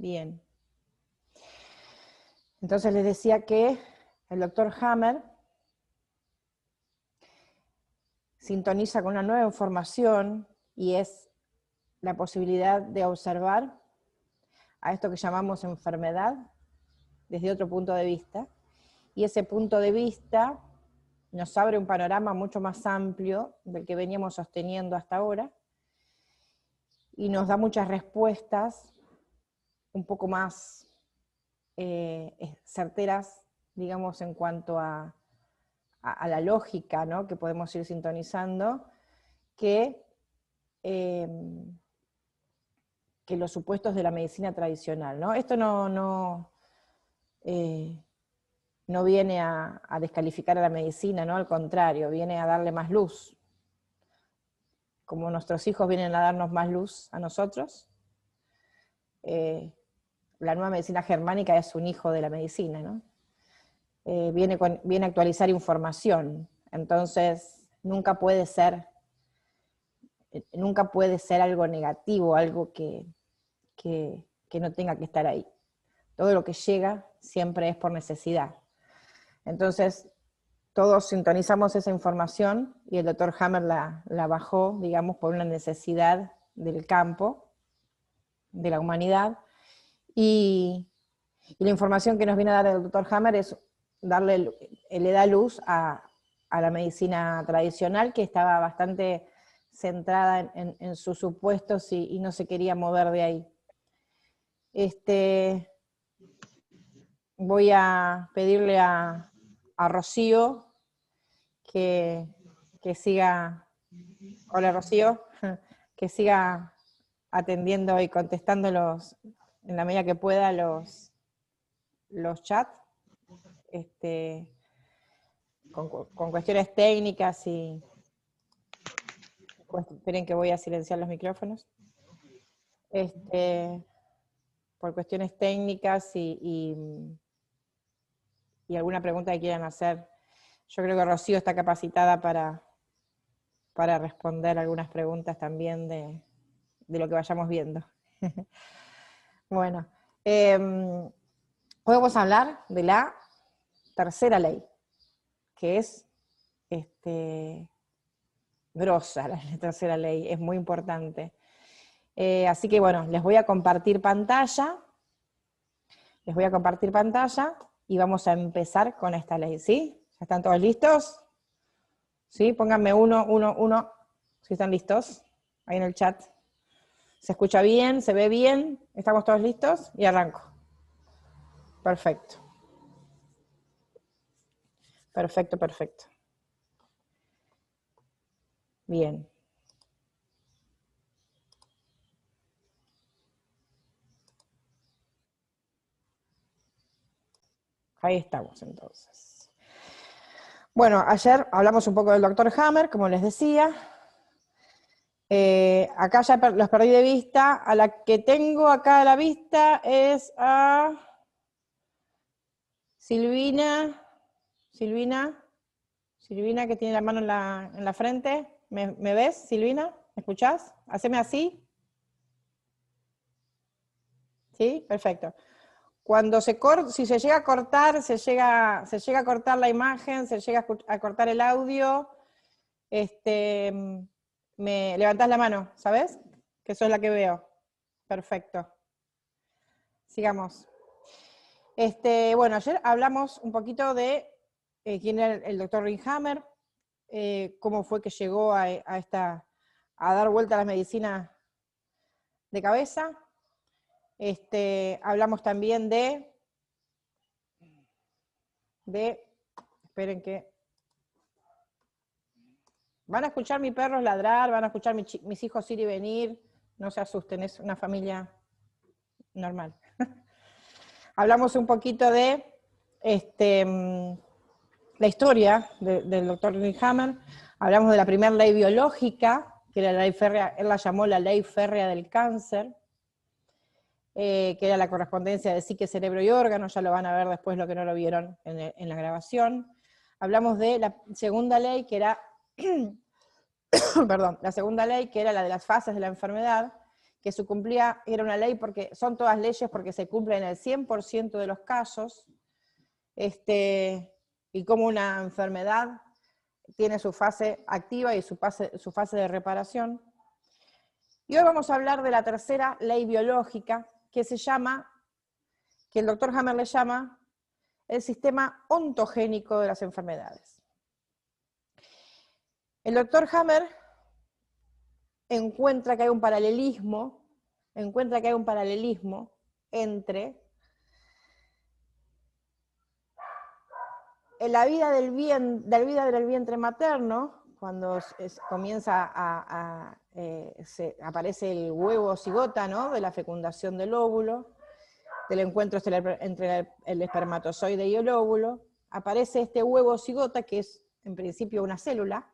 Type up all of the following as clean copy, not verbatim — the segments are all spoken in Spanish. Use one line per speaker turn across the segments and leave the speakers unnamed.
Bien. Entonces les decía que el doctor Hammer sintoniza con una nueva información y es la posibilidad de observar a esto que llamamos enfermedad desde otro punto de vista. Y ese punto de vista nos abre un panorama mucho más amplio del que veníamos sosteniendo hasta ahora y nos da muchas respuestas un poco más certeras, digamos, en cuanto a la lógica, ¿no?, que podemos ir sintonizando, que los supuestos de la medicina tradicional, ¿no? Esto no viene a descalificar a la medicina, ¿no? Al contrario, viene a darle más luz. Como nuestros hijos vienen a darnos más luz a nosotros, la nueva medicina germánica es un hijo de la medicina, ¿no? Viene a actualizar información, entonces nunca puede ser algo negativo, algo que no tenga que estar ahí. Todo lo que llega siempre es por necesidad. Entonces, todos sintonizamos esa información y el doctor Hammer la bajó, digamos, por una necesidad del campo, de la humanidad, y la información que nos viene a dar el doctor Hammer es le da luz a la medicina tradicional, que estaba bastante centrada en sus supuestos y no se quería mover de ahí. Voy a pedirle a Rocío que siga, hola Rocío, que siga atendiendo y contestando en la medida que pueda los chats, con cuestiones técnicas y... Esperen que voy a silenciar los micrófonos. Por cuestiones técnicas y alguna pregunta que quieran hacer. Yo creo que Rocío está capacitada para responder algunas preguntas también de lo que vayamos viendo. Bueno, hoy vamos a hablar de la tercera ley, que es grosa la tercera ley, es muy importante. Así que bueno, les voy a compartir pantalla. Y vamos a empezar con esta ley, ¿sí? ¿Ya están todos listos? ¿Sí? Pónganme uno, si están listos, ahí en el chat. ¿Se escucha bien? ¿Se ve bien? ¿Estamos todos listos? Y arranco. Perfecto. Perfecto. Bien. Ahí estamos entonces. Bueno, ayer hablamos un poco del doctor Hammer, como les decía. Acá ya los perdí de vista. A la que tengo acá a la vista es a Silvina, que tiene la mano en la frente. ¿Me ves, Silvina? ¿Me escuchás? Haceme así. ¿Sí? Perfecto. Si se llega a cortar, se llega a cortar la imagen, se llega a cortar el audio, me levantás la mano, ¿sabes? Que sos la que veo. Perfecto. Sigamos. Bueno, ayer hablamos un poquito de quién era el doctor Ringhammer, cómo fue que llegó a dar vuelta a la medicina de cabeza. Hablamos también esperen que... Van a escuchar mis perros ladrar, van a escuchar mis hijos ir y venir, no se asusten, es una familia normal. Hablamos un poquito de la historia del doctor Ringhammer, hablamos de la primera ley biológica, que era la ley férrea, él la llamó la ley férrea del cáncer, que era la correspondencia de psique, cerebro y órgano, ya lo van a ver después lo que no lo vieron en la grabación. Hablamos de la segunda ley, que era, perdón, la segunda ley, que era la de las fases de la enfermedad, que se cumplía, era una ley porque son todas leyes porque se cumplen en el 100% de los casos, y como una enfermedad tiene su fase activa y su fase de reparación. Y hoy vamos a hablar de la tercera ley biológica, que el doctor Hammer le llama el sistema ontogénico de las enfermedades. El doctor Hammer encuentra que hay un paralelismo entre la vida del vientre materno, cuando aparece el huevo cigota, ¿no?, de la fecundación del óvulo, del encuentro entre el espermatozoide y el óvulo, aparece este huevo cigota, que es en principio una célula,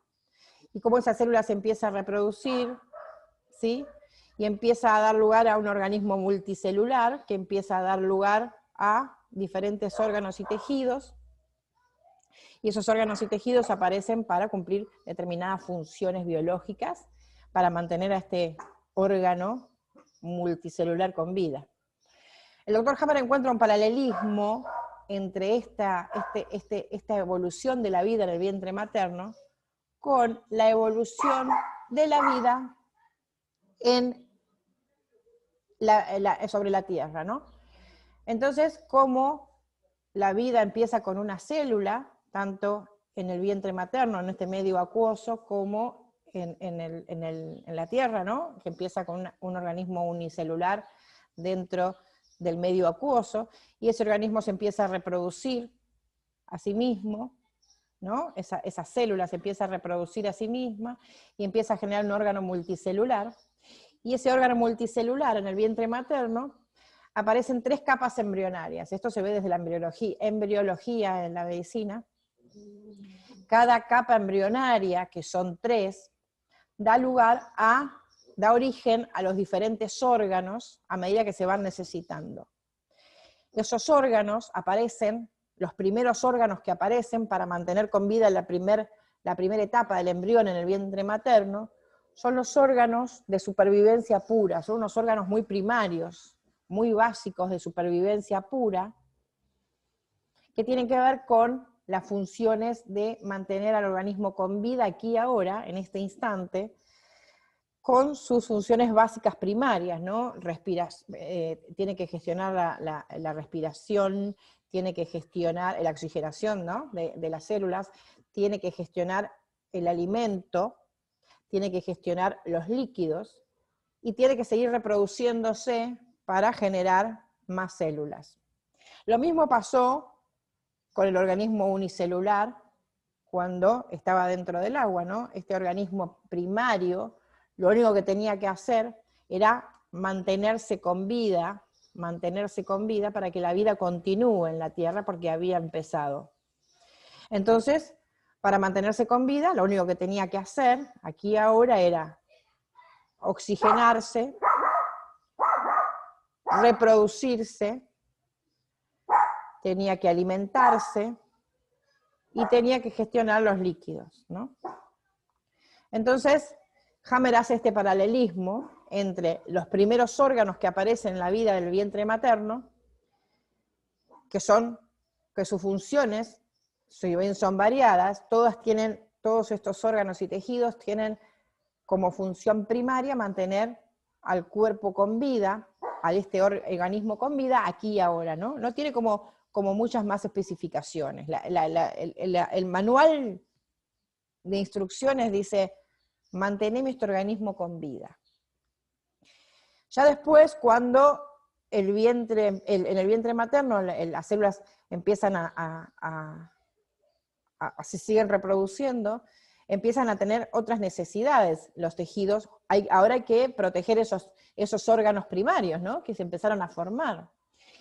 y cómo esa célula se empieza a reproducir, ¿sí?, y empieza a dar lugar a un organismo multicelular, que empieza a dar lugar a diferentes órganos y tejidos, y esos órganos y tejidos aparecen para cumplir determinadas funciones biológicas, para mantener a este órgano multicelular con vida. El doctor Hammer encuentra un paralelismo entre esta evolución de la vida en el vientre materno con la evolución de la vida sobre la Tierra, ¿no? Entonces, cómo la vida empieza con una célula, tanto en el vientre materno, en este medio acuoso, como en la Tierra, ¿no?, que empieza con un organismo unicelular dentro del medio acuoso, y ese organismo se empieza a reproducir a sí mismo, ¿no? Esa célula se empieza a reproducir a sí misma, y empieza a generar un órgano multicelular, y ese órgano multicelular en el vientre materno aparecen 3 capas embrionarias. Esto se ve desde la embriología en la medicina. Cada capa embrionaria, que son 3, da origen a los diferentes órganos a medida que se van necesitando. Esos órganos aparecen, los primeros órganos que aparecen para mantener con vida la primera etapa del embrión en el vientre materno, son los órganos de supervivencia pura, son unos órganos muy primarios, muy básicos de supervivencia pura, que tienen que ver con las funciones de mantener al organismo con vida aquí y ahora, en este instante, con sus funciones básicas primarias, ¿no? Tiene que gestionar la respiración, tiene que gestionar la oxigenación, ¿no?, de las células, tiene que gestionar el alimento, tiene que gestionar los líquidos, y tiene que seguir reproduciéndose para generar más células. Lo mismo pasó con el organismo unicelular cuando estaba dentro del agua, ¿no? Este organismo primario, lo único que tenía que hacer era mantenerse con vida para que la vida continúe en la Tierra, porque había empezado. Entonces, para mantenerse con vida, lo único que tenía que hacer, aquí y ahora, era oxigenarse, reproducirse, tenía que alimentarse, y tenía que gestionar los líquidos, ¿no? Entonces, Hammer hace este paralelismo entre los primeros órganos que aparecen en la vida del vientre materno, que sus funciones, si bien son variadas, todos estos órganos y tejidos tienen como función primaria mantener al cuerpo con vida, a este organismo con vida, aquí y ahora, ¿no? No tiene como muchas más especificaciones. El manual de instrucciones dice: manteneme este organismo con vida. Ya después, cuando en el vientre materno las células empiezan se siguen reproduciendo, empiezan a tener otras necesidades los tejidos. Ahora hay que proteger esos órganos primarios, ¿no?, que se empezaron a formar.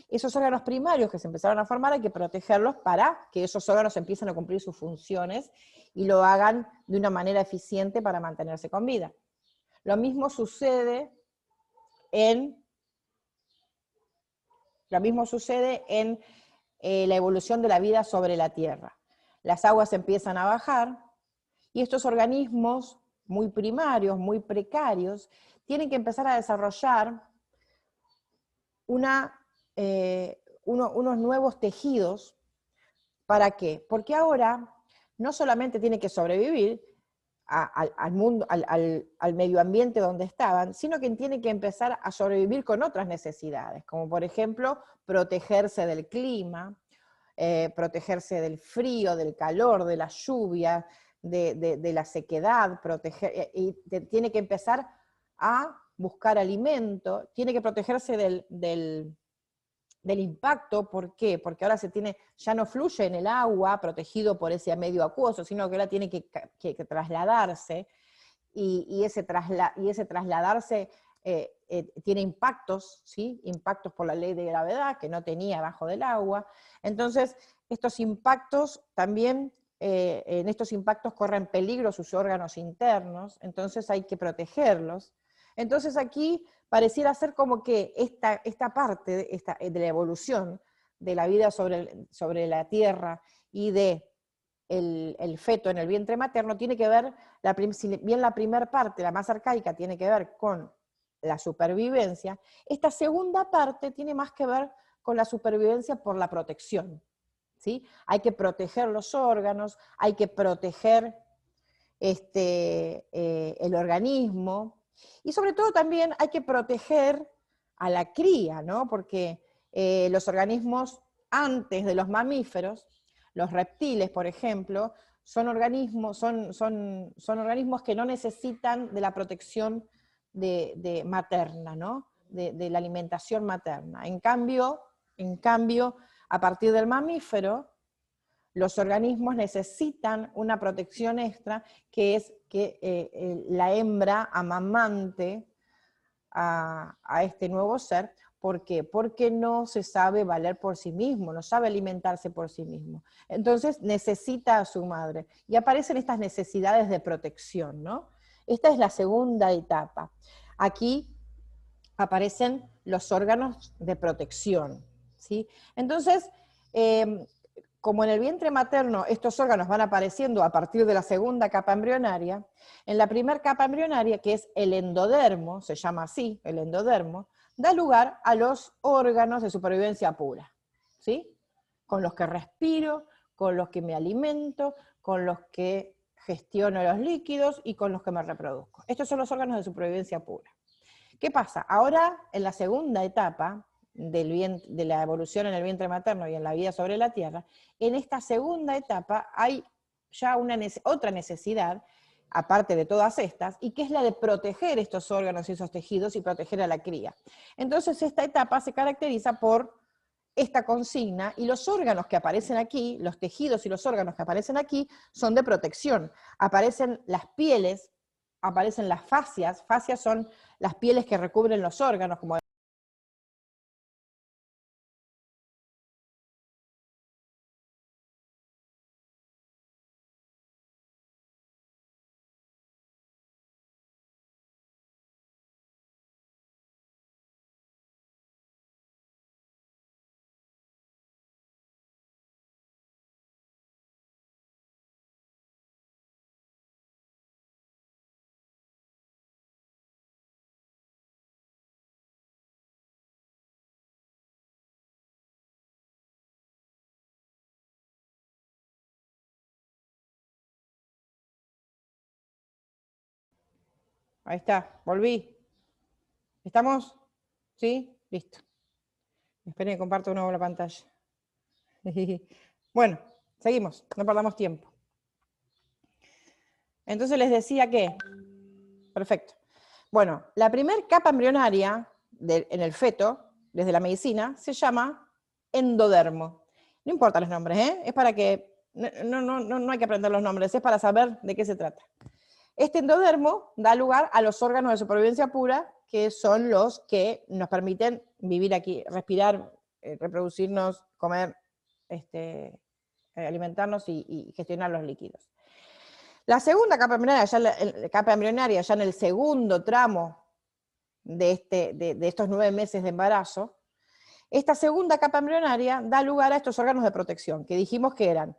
Esos órganos primarios que se empezaron a formar hay que protegerlos para que esos órganos empiecen a cumplir sus funciones y lo hagan de una manera eficiente para mantenerse con vida. Lo mismo sucede en la evolución de la vida sobre la Tierra. Las aguas empiezan a bajar y estos organismos muy primarios, muy precarios, tienen que empezar a desarrollar unos nuevos tejidos. ¿Para qué? Porque ahora no solamente tiene que sobrevivir al mundo, al medio ambiente donde estaban, sino que tiene que empezar a sobrevivir con otras necesidades, como por ejemplo protegerse del clima, protegerse del frío, del calor, de la lluvia, de la sequedad, tiene que empezar a buscar alimento, tiene que protegerse del impacto. ¿Por qué? Porque ahora ya no fluye en el agua protegido por ese medio acuoso, sino que ahora tiene que trasladarse, y ese trasladarse tiene impactos, ¿sí? Impactos por la ley de gravedad que no tenía bajo del agua. Entonces, estos impactos también, en estos impactos corren peligro sus órganos internos, entonces hay que protegerlos. Entonces aquí pareciera ser como que esta parte de la evolución de la vida sobre la Tierra y de el feto en el vientre materno tiene que ver, si bien la primera parte, la más arcaica, tiene que ver con la supervivencia, esta segunda parte tiene más que ver con la supervivencia por la protección, ¿sí? Hay que proteger los órganos, hay que proteger el organismo, y sobre todo también hay que proteger a la cría, ¿no? Porque los organismos antes de los mamíferos, los reptiles, por ejemplo, son organismos que no necesitan de la protección materna, ¿no? De la alimentación materna. En cambio, a partir del mamífero, los organismos necesitan una protección extra, que es que la hembra amamante a este nuevo ser. ¿Por qué? Porque no se sabe valer por sí mismo, no sabe alimentarse por sí mismo. Entonces necesita a su madre. Y aparecen estas necesidades de protección, ¿no? Esta es la segunda etapa. Aquí aparecen los órganos de protección, ¿sí? Entonces, como en el vientre materno estos órganos van apareciendo a partir de la segunda capa embrionaria, en la primera capa embrionaria, que es el endodermo, se llama así, el endodermo, da lugar a los órganos de supervivencia pura, ¿sí? Con los que respiro, con los que me alimento, con los que gestiono los líquidos y con los que me reproduzco. Estos son los órganos de supervivencia pura. ¿Qué pasa? Ahora, en la segunda etapa de la evolución en el vientre materno y en la vida sobre la Tierra, en esta segunda etapa hay ya otra necesidad, aparte de todas estas, y que es la de proteger estos órganos y esos tejidos y proteger a la cría. Entonces esta etapa se caracteriza por esta consigna, y los órganos que aparecen aquí, los tejidos y los órganos que aparecen aquí, son de protección. Aparecen las pieles, aparecen las fascias son las pieles que recubren los órganos, como ahí está, volví. ¿Estamos? ¿Sí? Listo. Esperen que comparto de nuevo la pantalla. Bueno, seguimos, no perdamos tiempo. Entonces les decía que, perfecto. Bueno, la primera capa embrionaria en el feto, desde la medicina, se llama endodermo. No importa los nombres, ¿eh? Es para que, no hay que aprender los nombres, es para saber de qué se trata. Este endodermo da lugar a los órganos de supervivencia pura, que son los que nos permiten vivir aquí, respirar, reproducirnos, comer, alimentarnos y gestionar los líquidos. La segunda capa embrionaria, ya en el segundo tramo de estos 9 meses de embarazo, esta segunda capa embrionaria da lugar a estos órganos de protección, que dijimos que eran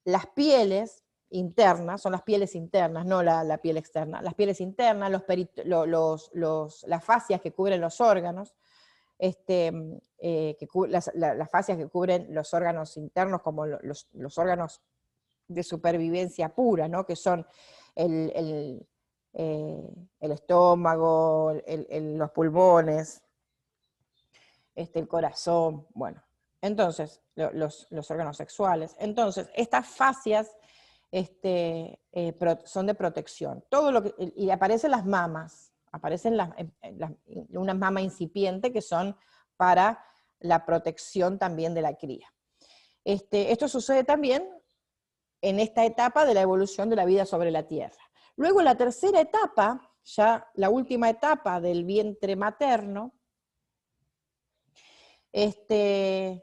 las pieles, internas, son las pieles internas, no la piel externa, las pieles internas, las fascias que cubren los órganos, las fascias que cubren los órganos internos, como los órganos de supervivencia pura, ¿no? Que son el estómago, los pulmones, el corazón, bueno. Entonces, los órganos sexuales. Entonces, estas fascias son de protección. Y aparecen las mamas, aparecen unas mamas incipientes que son para la protección también de la cría. Esto sucede también en esta etapa de la evolución de la vida sobre la Tierra. Luego la tercera etapa, ya la última etapa del vientre materno, esta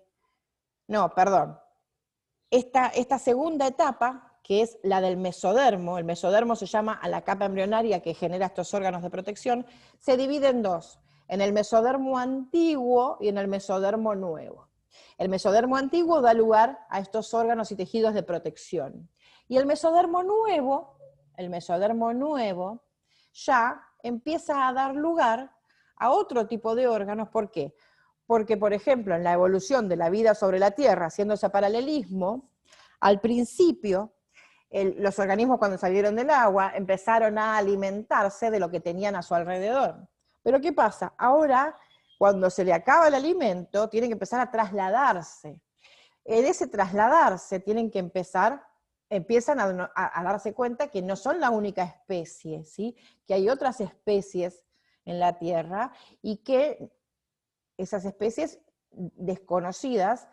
segunda etapa, que es la del mesodermo, el mesodermo se llama a la capa embrionaria que genera estos órganos de protección, se divide en dos, en el mesodermo antiguo y en el mesodermo nuevo. El mesodermo antiguo da lugar a estos órganos y tejidos de protección. Y el mesodermo nuevo ya empieza a dar lugar a otro tipo de órganos. ¿Por qué? Porque, por ejemplo, en la evolución de la vida sobre la Tierra, haciendo ese paralelismo, al principio, los organismos cuando salieron del agua empezaron a alimentarse de lo que tenían a su alrededor. Pero ¿qué pasa? Ahora, cuando se le acaba el alimento, tienen que empezar a trasladarse. En ese trasladarse empiezan a darse cuenta que no son la única especie, ¿sí? Que hay otras especies en la Tierra y que esas especies desconocidas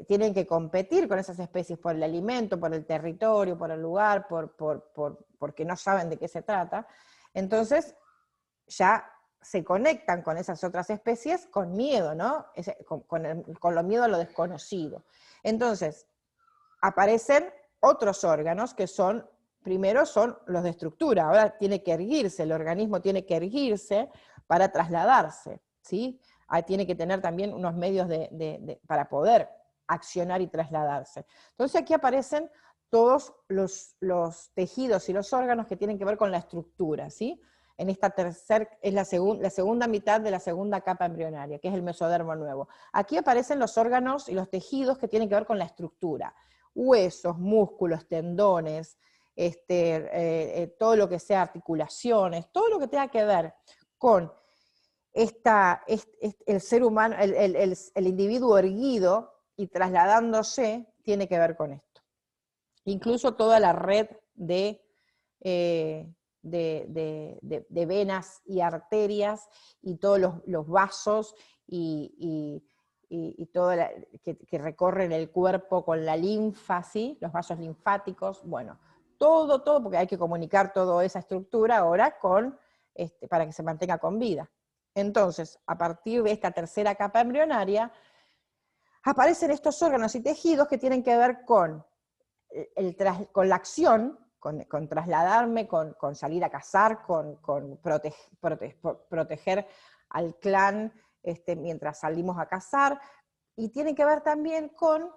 tienen que competir con esas especies por el alimento, por el territorio, por el lugar, porque no saben de qué se trata. Entonces ya se conectan con esas otras especies con miedo, ¿no? Con lo miedo a lo desconocido. Entonces aparecen otros órganos que primero son los de estructura, ahora tiene que erguirse, el organismo tiene que erguirse para trasladarse, ¿sí? Tiene que tener también unos medios para poder accionar y trasladarse. Entonces aquí aparecen todos los tejidos y los órganos que tienen que ver con la estructura, ¿sí? En esta es la segunda mitad de la segunda capa embrionaria, que es el mesodermo nuevo. Aquí aparecen los órganos y los tejidos que tienen que ver con la estructura. Huesos, músculos, tendones, todo lo que sea articulaciones, todo lo que tenga que ver con el ser humano, el individuo erguido y trasladándose, tiene que ver con esto. Incluso toda la red de venas y arterias y todos los vasos y todo que recorren el cuerpo con la linfa, ¿sí? Los vasos linfáticos, bueno, todo, porque hay que comunicar toda esa estructura ahora para que se mantenga con vida. Entonces, a partir de esta tercera capa embrionaria, aparecen estos órganos y tejidos que tienen que ver con la acción, con trasladarme, con salir a cazar, con proteger al clan mientras salimos a cazar, y tiene que ver también con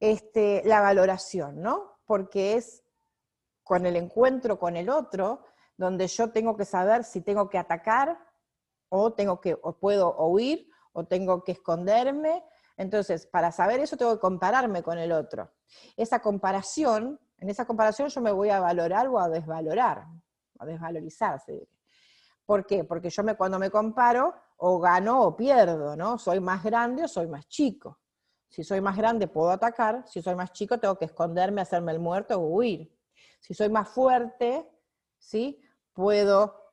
la valoración, ¿no? Porque es con el encuentro con el otro, donde yo tengo que saber si tengo que atacar, o puedo huir, o tengo que esconderme. Entonces, para saber eso tengo que compararme con el otro. En esa comparación yo me voy a valorar o a desvalorar, a desvalorizar. ¿Por qué? Porque cuando me comparo, o gano o pierdo, ¿no? Soy más grande o soy más chico. Si soy más grande puedo atacar, si soy más chico tengo que esconderme, hacerme el muerto o huir. Si soy más fuerte, ¿sí? Puedo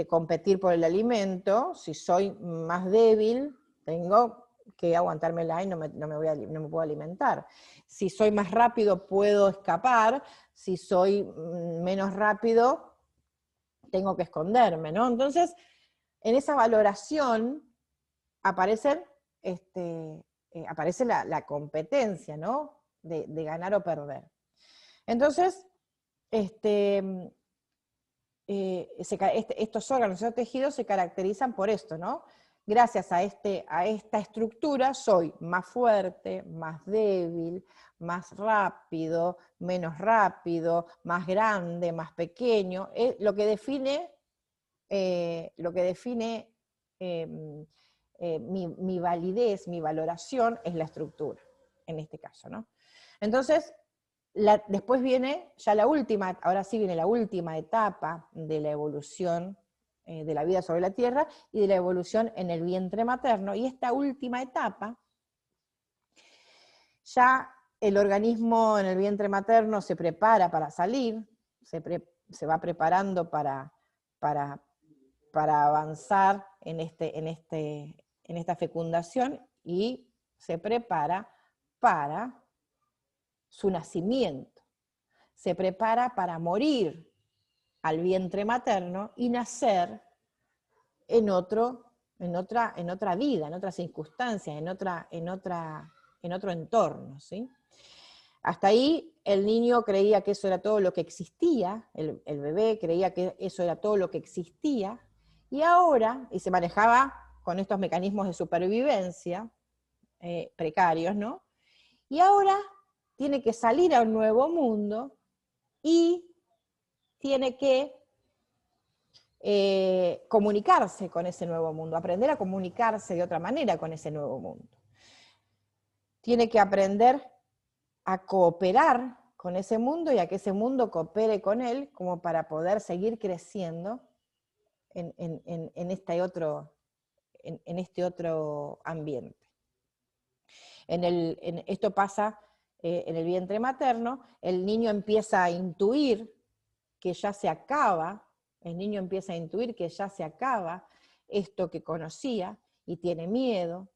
competir por el alimento. Si soy más débil, tengo que aguantármela y no me puedo alimentar. Si soy más rápido, puedo escapar. Si soy menos rápido, tengo que esconderme, ¿no? Entonces, en esa valoración aparece la competencia, ¿no? De ganar o perder. Entonces, estos órganos, estos tejidos se caracterizan por esto, ¿no? gracias a esta estructura soy más fuerte, más débil, más rápido, menos rápido, más grande, más pequeño. Lo que define mi validez, mi valoración es la estructura, en este caso, ¿no? Entonces, después viene ya la última, ahora sí viene la última etapa de la evolución de la vida sobre la Tierra y de la evolución en el vientre materno, y esta última etapa, ya el organismo en el vientre materno se prepara para salir, se va preparando para avanzar en esta fecundación y se prepara para su nacimiento, se prepara para morir al vientre materno y nacer en otra vida, en otras circunstancias, en otro entorno, ¿sí? Hasta ahí el niño creía que eso era todo lo que existía, el bebé creía que eso era todo lo que existía, y ahora, y se manejaba con estos mecanismos de supervivencia precarios, ¿no? Y ahora tiene que salir a un nuevo mundo y tiene que comunicarse con ese nuevo mundo, aprender a comunicarse de otra manera con ese nuevo mundo. Tiene que aprender a cooperar con ese mundo y a que ese mundo coopere con él como para poder seguir creciendo en este otro ambiente. Esto pasa en el vientre materno, el niño empieza a intuir que ya se acaba, esto que conocía y tiene miedo,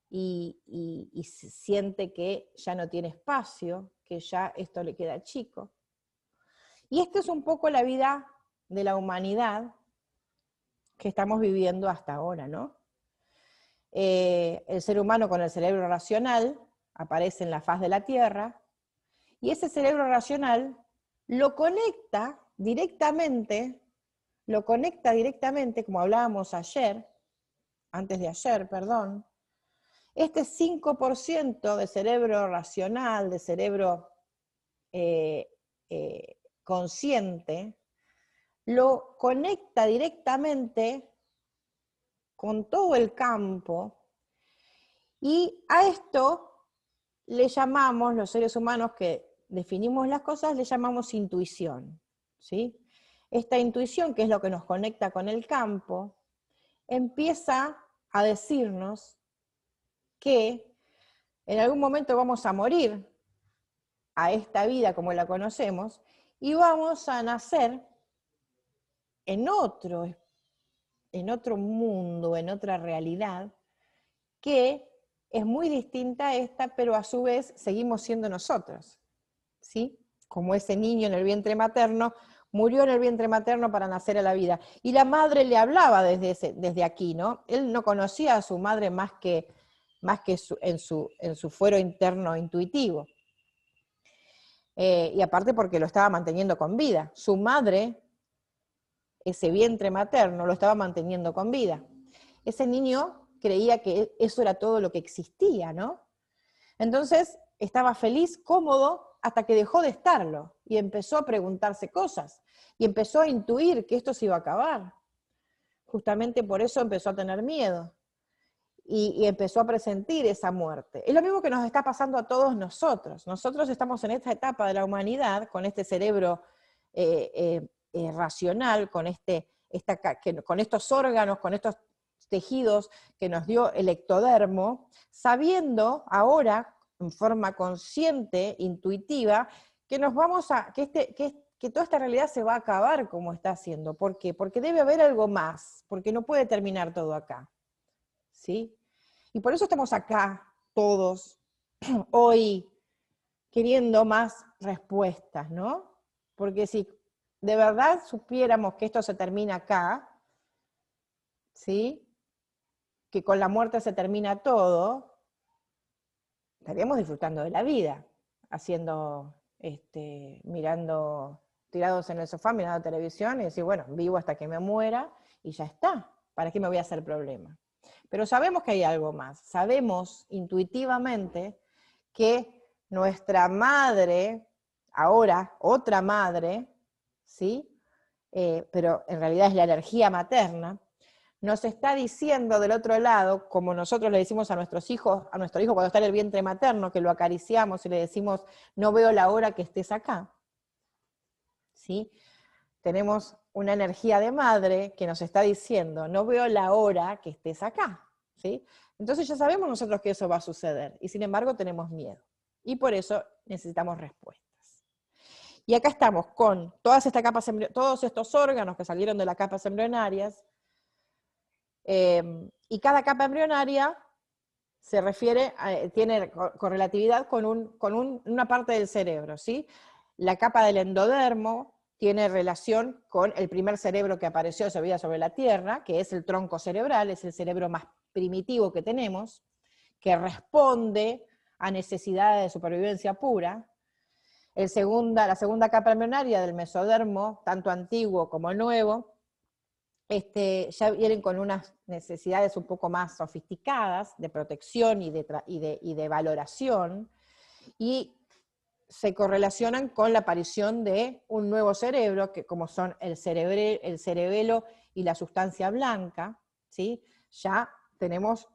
y siente que ya no tiene espacio, que ya esto le queda chico. Y esto es un poco la vida de la humanidad que estamos viviendo hasta ahora, ¿no? El ser humano con el cerebro racional aparece en la faz de la Tierra, y ese cerebro racional lo conecta directamente, como hablábamos antes de ayer, perdón, este 5% de cerebro racional, de cerebro consciente, lo conecta directamente con todo el campo, y a esto le llamamos, los seres humanos que definimos las cosas, le llamamos intuición, ¿sí? Esta intuición, que es lo que nos conecta con el campo, empieza a decirnos que en algún momento vamos a morir a esta vida como la conocemos y vamos a nacer en otro mundo, en otra realidad, que es muy distinta a esta, pero a su vez seguimos siendo nosotros, ¿sí? Como ese niño en el vientre materno, murió en el vientre materno para nacer a la vida. Y la madre le hablaba desde aquí, ¿no? Él no conocía a su madre más que en su fuero interno intuitivo. Y aparte porque lo estaba manteniendo con vida. Su madre, ese vientre materno, lo estaba manteniendo con vida. Ese niño creía que eso era todo lo que existía, ¿no? Entonces estaba feliz, cómodo, hasta que dejó de estarlo y empezó a preguntarse cosas y empezó a intuir que esto se iba a acabar. Justamente por eso empezó a tener miedo y empezó a presentir esa muerte. Es lo mismo que nos está pasando a todos nosotros. Nosotros estamos en esta etapa de la humanidad con este cerebro racional, con estos órganos, con estos tejidos que nos dio el ectodermo, sabiendo ahora, en forma consciente, intuitiva, que que toda esta realidad se va a acabar como está haciendo. ¿Por qué? Porque debe haber algo más, porque no puede terminar todo acá. ¿Sí? Y por eso estamos acá, todos, hoy, queriendo más respuestas, ¿no? Porque si de verdad supiéramos que esto se termina acá, ¿sí? Que con la muerte se termina todo, estaríamos disfrutando de la vida, mirando, tirados en el sofá, mirando televisión y decir, bueno, vivo hasta que me muera y ya está. ¿para qué me voy a hacer problema? Pero sabemos que hay algo más, sabemos intuitivamente que nuestra madre, ahora otra madre, ¿sí? Pero en realidad es la energía materna, nos está diciendo del otro lado, como nosotros le decimos a nuestros hijos, a nuestro hijo cuando está en el vientre materno, que lo acariciamos y le decimos, no veo la hora que estés acá, ¿sí? Tenemos una energía de madre que nos está diciendo, no veo la hora que estés acá, ¿sí? Entonces ya sabemos nosotros que eso va a suceder, y sin embargo tenemos miedo. Y por eso necesitamos respuestas. Y acá estamos con todas estas capas, todos estos órganos que salieron de las capas embrionarias, y cada capa embrionaria se refiere, tiene correlatividad con una parte del cerebro, ¿sí? La capa del endodermo tiene relación con el primer cerebro que apareció sobre vida sobre la Tierra, que es el tronco cerebral, es el cerebro más primitivo que tenemos, que responde a necesidades de supervivencia pura. La segunda capa embrionaria del mesodermo, tanto antiguo como nuevo, ya vienen con unas necesidades un poco más sofisticadas de protección y de valoración, y se correlacionan con la aparición de un nuevo cerebro, que como son el cerebelo y la sustancia blanca, ¿sí? Ya tenemos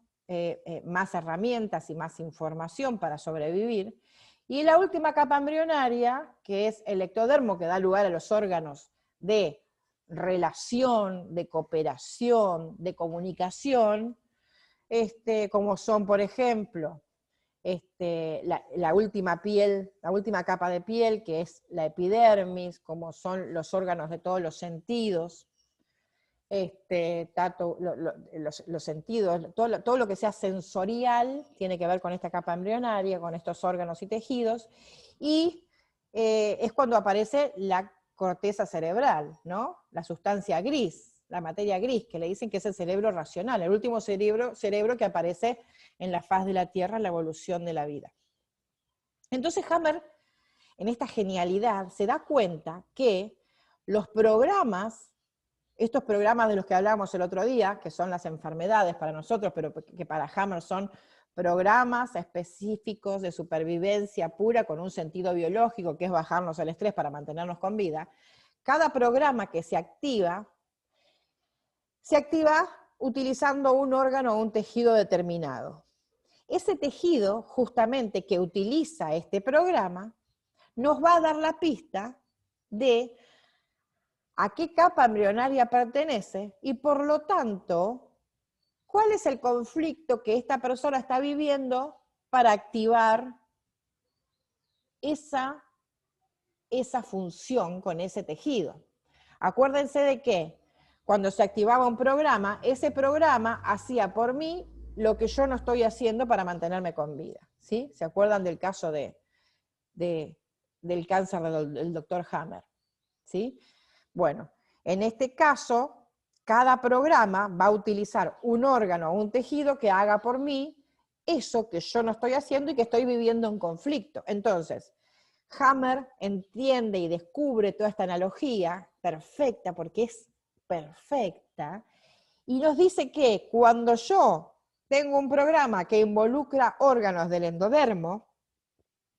más herramientas y más información para sobrevivir. Y la última capa embrionaria, que es el ectodermo, que da lugar a los órganos de relación, de cooperación, de comunicación, como son, por ejemplo, la última capa de piel, que es la epidermis, como son los órganos de todos los sentidos, los sentidos, todo lo que sea sensorial tiene que ver con esta capa embrionaria, con estos órganos y tejidos, y es cuando aparece la corteza cerebral, ¿no? La sustancia gris, la materia gris, que le dicen que es el cerebro racional, el último cerebro que aparece en la faz de la Tierra en la evolución de la vida. Entonces Hammer, en esta genialidad, se da cuenta que los programas, estos programas de los que hablábamos el otro día, que son las enfermedades para nosotros, pero que para Hammer son programas específicos de supervivencia pura con un sentido biológico, que es bajarnos el estrés para mantenernos con vida, cada programa que se activa utilizando un órgano o un tejido determinado. Ese tejido, justamente, que utiliza este programa, nos va a dar la pista de a qué capa embrionaria pertenece y, por lo tanto, cuál es el conflicto que esta persona está viviendo para activar esa función con ese tejido. Acuérdense de que cuando se activaba un programa, ese programa hacía por mí lo que yo no estoy haciendo para mantenerme con vida, ¿sí? ¿Se acuerdan del caso del cáncer del doctor Hammer? ¿Sí? Bueno, en este caso, cada programa va a utilizar un órgano o un tejido que haga por mí eso que yo no estoy haciendo y que estoy viviendo en conflicto. Entonces, Hammer entiende y descubre toda esta analogía perfecta, porque es perfecta, y nos dice que cuando yo tengo un programa que involucra órganos del endodermo,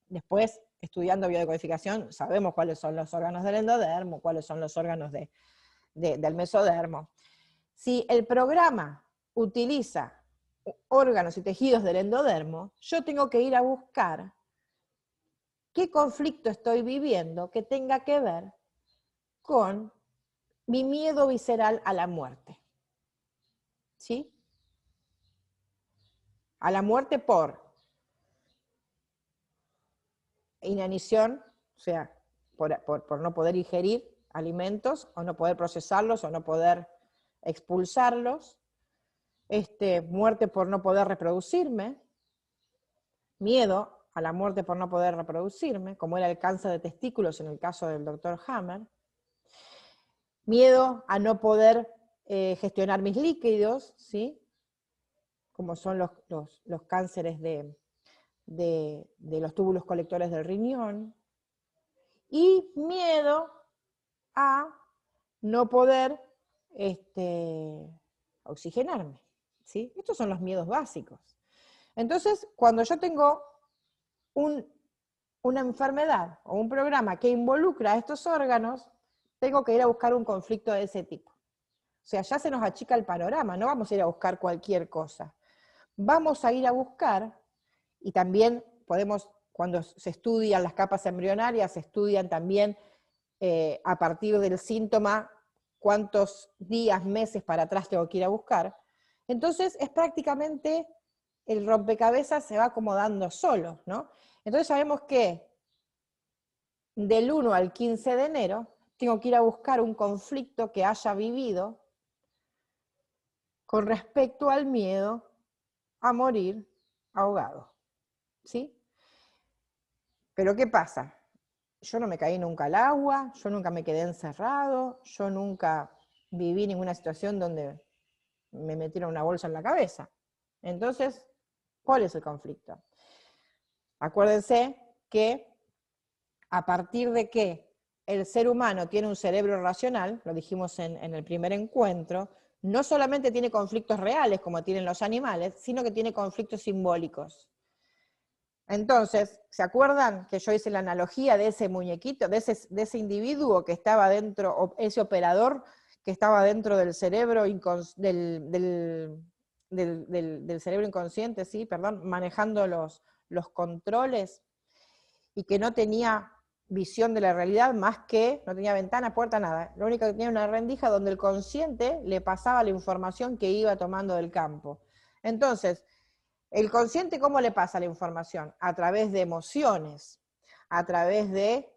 después, estudiando biodecodificación, sabemos cuáles son los órganos del endodermo, cuáles son los órganos del mesodermo. Si el programa utiliza órganos y tejidos del endodermo, yo tengo que ir a buscar qué conflicto estoy viviendo que tenga que ver con mi miedo visceral a la muerte. ¿Sí? A la muerte por inanición, o sea, por no poder ingerir alimentos, o no poder procesarlos, o no poder expulsarlos, muerte por no poder reproducirme, miedo a la muerte por no poder reproducirme, como era el cáncer de testículos en el caso del doctor Hammer, miedo a no poder gestionar mis líquidos, ¿sí? Como son los cánceres de los túbulos colectores del riñón, y miedo a no poder, oxigenarme, ¿sí? Estos son los miedos básicos. Entonces, cuando yo tengo una enfermedad o un programa que involucra a estos órganos, tengo que ir a buscar un conflicto de ese tipo. O sea, ya se nos achica el panorama, no vamos a ir a buscar cualquier cosa. Vamos a ir a buscar, y también podemos, cuando se estudian las capas embrionarias, se estudian también a partir del síntoma, cuántos días, meses para atrás tengo que ir a buscar. Entonces es prácticamente el rompecabezas se va acomodando solo, ¿no? Entonces sabemos que del 1 al 15 de enero tengo que ir a buscar un conflicto que haya vivido con respecto al miedo a morir ahogado, ¿sí? Pero ¿qué pasa? Yo no me caí nunca al agua, yo nunca me quedé encerrado, yo nunca viví ninguna situación donde me metieron una bolsa en la cabeza. Entonces, ¿cuál es el conflicto? Acuérdense que a partir de que el ser humano tiene un cerebro racional, lo dijimos en el primer encuentro, no solamente tiene conflictos reales como tienen los animales, sino que tiene conflictos simbólicos. Entonces, ¿se acuerdan que yo hice la analogía de ese muñequito, de ese individuo que estaba dentro, ese operador que estaba dentro del cerebro, del cerebro inconsciente, ¿sí? Perdón, manejando los controles, y que no tenía visión de la realidad más que, no tenía ventana, puerta, nada. Lo único que tenía una rendija donde el consciente le pasaba la información que iba tomando del campo. Entonces, el consciente, ¿cómo le pasa la información? A través de emociones, a través de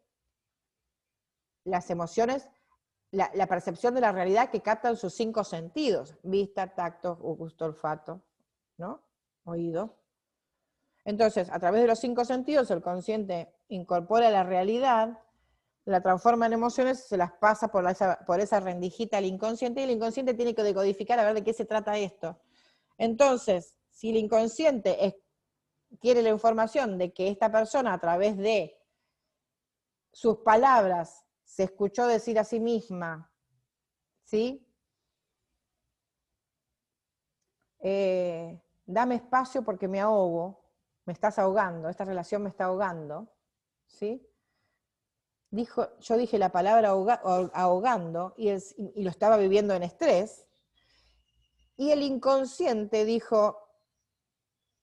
las emociones, la percepción de la realidad que captan sus 5 sentidos: vista, tacto, gusto, olfato, ¿no? Oído. Entonces, a través de los 5 sentidos, el consciente incorpora la realidad, la transforma en emociones, se las pasa por esa rendijita al inconsciente, y el inconsciente tiene que decodificar a ver de qué se trata esto. Entonces, si el inconsciente tiene la información de que esta persona, a través de sus palabras, se escuchó decir a sí misma, ¿sí? Dame espacio porque me ahogo, me estás ahogando, esta relación me está ahogando, ¿sí? Yo dije la palabra ahogando y lo estaba viviendo en estrés, y el inconsciente dijo,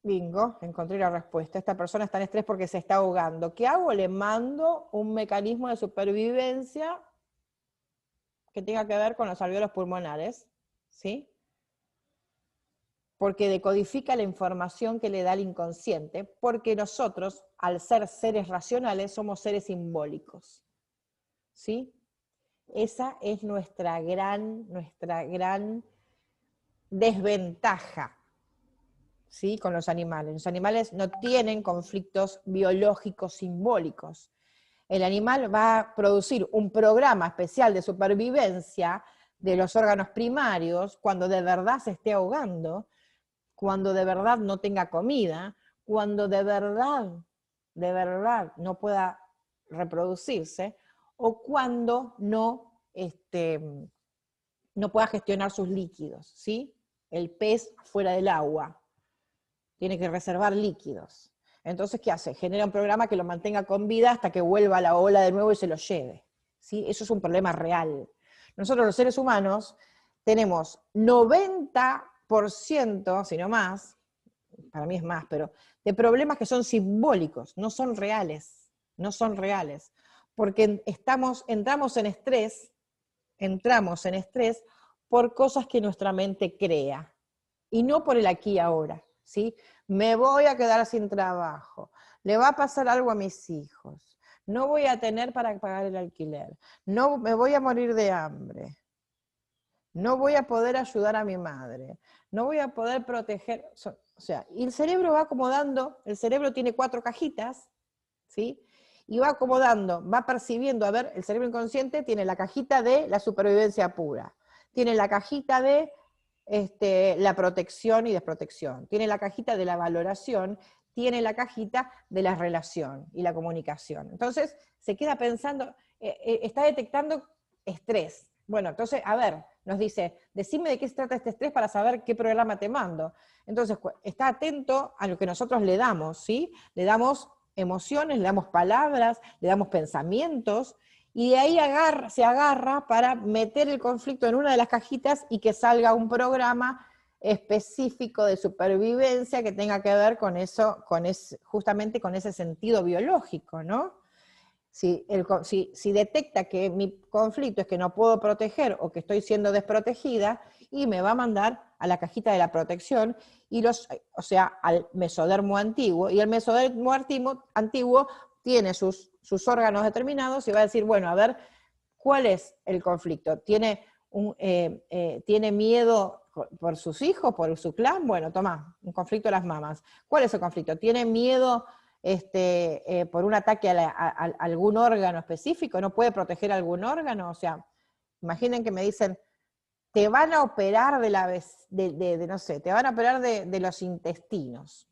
bingo, encontré la respuesta, esta persona está en estrés porque se está ahogando. ¿Qué hago? Le mando un mecanismo de supervivencia que tenga que ver con los alvéolos pulmonares, ¿sí? Porque decodifica la información que le da el inconsciente, porque nosotros, al ser seres racionales, somos seres simbólicos, ¿sí? Esa es nuestra gran desventaja, ¿sí? Con los animales. Los animales no tienen conflictos biológicos simbólicos. El animal va a producir un programa especial de supervivencia de los órganos primarios cuando de verdad se esté ahogando, cuando de verdad no tenga comida, cuando de verdad no pueda reproducirse, o cuando no pueda gestionar sus líquidos, ¿sí? El pez fuera del agua tiene que reservar líquidos. Entonces, ¿qué hace? Genera un programa que lo mantenga con vida hasta que vuelva a la ola de nuevo y se lo lleve, ¿sí? Eso es un problema real. Nosotros los seres humanos tenemos 90%, si no más, para mí es más, pero de problemas que son simbólicos, no son reales, porque entramos en estrés por cosas que nuestra mente crea, y no por el aquí y ahora, ¿sí? Me voy a quedar sin trabajo, le va a pasar algo a mis hijos, no voy a tener para pagar el alquiler, no me voy a morir de hambre, no voy a poder ayudar a mi madre, no voy a poder proteger, o sea, y el cerebro va acomodando, el cerebro tiene 4 cajitas, ¿sí? Y va acomodando, va percibiendo, a ver, el cerebro inconsciente tiene la cajita de la supervivencia pura, tiene la cajita de la protección y desprotección, tiene la cajita de la valoración, tiene la cajita de la relación y la comunicación. Entonces, se queda pensando, está detectando estrés. Bueno, entonces, a ver, nos dice, decime de qué se trata este estrés para saber qué programa te mando. Entonces, está atento a lo que nosotros le damos, ¿sí? Le damos emociones, le damos palabras, le damos pensamientos, y de ahí se agarra para meter el conflicto en una de las cajitas y que salga un programa específico de supervivencia que tenga que ver con eso, justamente con ese sentido biológico, ¿no? Si detecta que mi conflicto es que no puedo proteger o que estoy siendo desprotegida, y me va a mandar a la cajita de la protección, o sea, al mesodermo antiguo, y el mesodermo antiguo tiene sus órganos determinados y va a decir, bueno, a ver, ¿cuál es el conflicto? ¿Tiene miedo por sus hijos, por su clan? Bueno, toma, un conflicto de las mamas. ¿Cuál es el conflicto? ¿Tiene miedo por un ataque a algún órgano específico? ¿No puede proteger algún órgano? O sea, imaginen que me dicen, te van a operar no sé, te van a operar de los intestinos,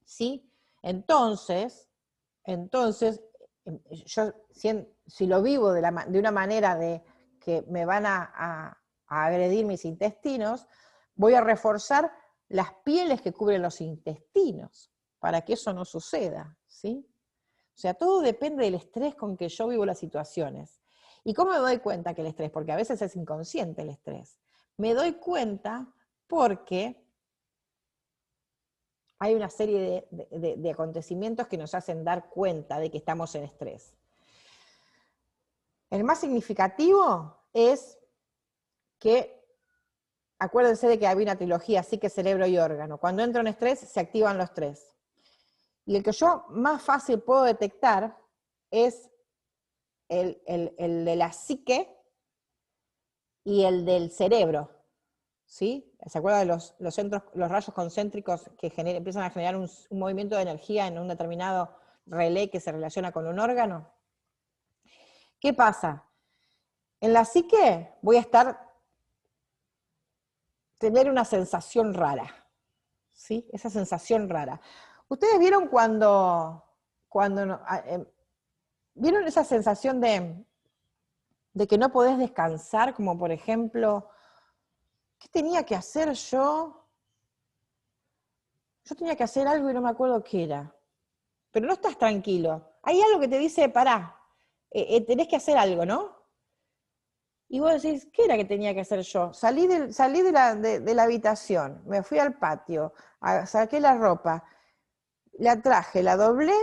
¿sí? Entonces, yo si lo vivo de una manera de que me van a agredir mis intestinos, voy a reforzar las pieles que cubren los intestinos para que eso no suceda, ¿sí? O sea, todo depende del estrés con que yo vivo las situaciones. ¿Y cómo me doy cuenta que el estrés? Porque a veces es inconsciente el estrés. Me doy cuenta porque hay una serie de acontecimientos que nos hacen dar cuenta de que estamos en estrés. El más significativo es que, acuérdense de que había una trilogía, psique, cerebro y órgano. Cuando entro en estrés, se activan los tres. Y el que yo más fácil puedo detectar es el de la psique y el del cerebro, ¿sí? ¿Se acuerdan de los rayos concéntricos que empiezan a generar un movimiento de energía en un determinado relé que se relaciona con un órgano? ¿Qué pasa? En la psique voy a tener una sensación rara, ¿sí? Esa sensación rara. ¿Ustedes vieron vieron esa sensación de que no podés descansar? Como por ejemplo, ¿qué tenía que hacer yo? Yo tenía que hacer algo y no me acuerdo qué era. Pero no estás tranquilo. Hay algo que te dice, pará, tenés que hacer algo, ¿no? Y vos decís, ¿qué era que tenía que hacer yo? Salí de la habitación, me fui al patio, saqué la ropa, la traje, la doblé,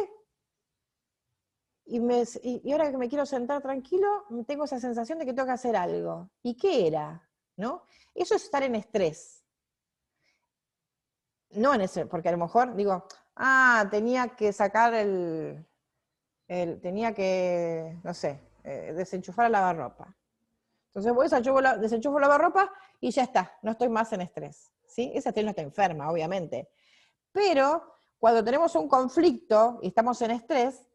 y ahora que me quiero sentar tranquilo, tengo esa sensación de que tengo que hacer algo. ¿Y qué era? ¿No? Eso es estar en estrés. No en ese, porque a lo mejor digo, tenía que sacar tenía que, no sé, desenchufar el lavarropa. Entonces voy, desenchufo el lavarropa y ya está, no estoy más en estrés, ¿sí? Esa estrés no está enferma, obviamente. Pero cuando tenemos un conflicto y estamos en estrés,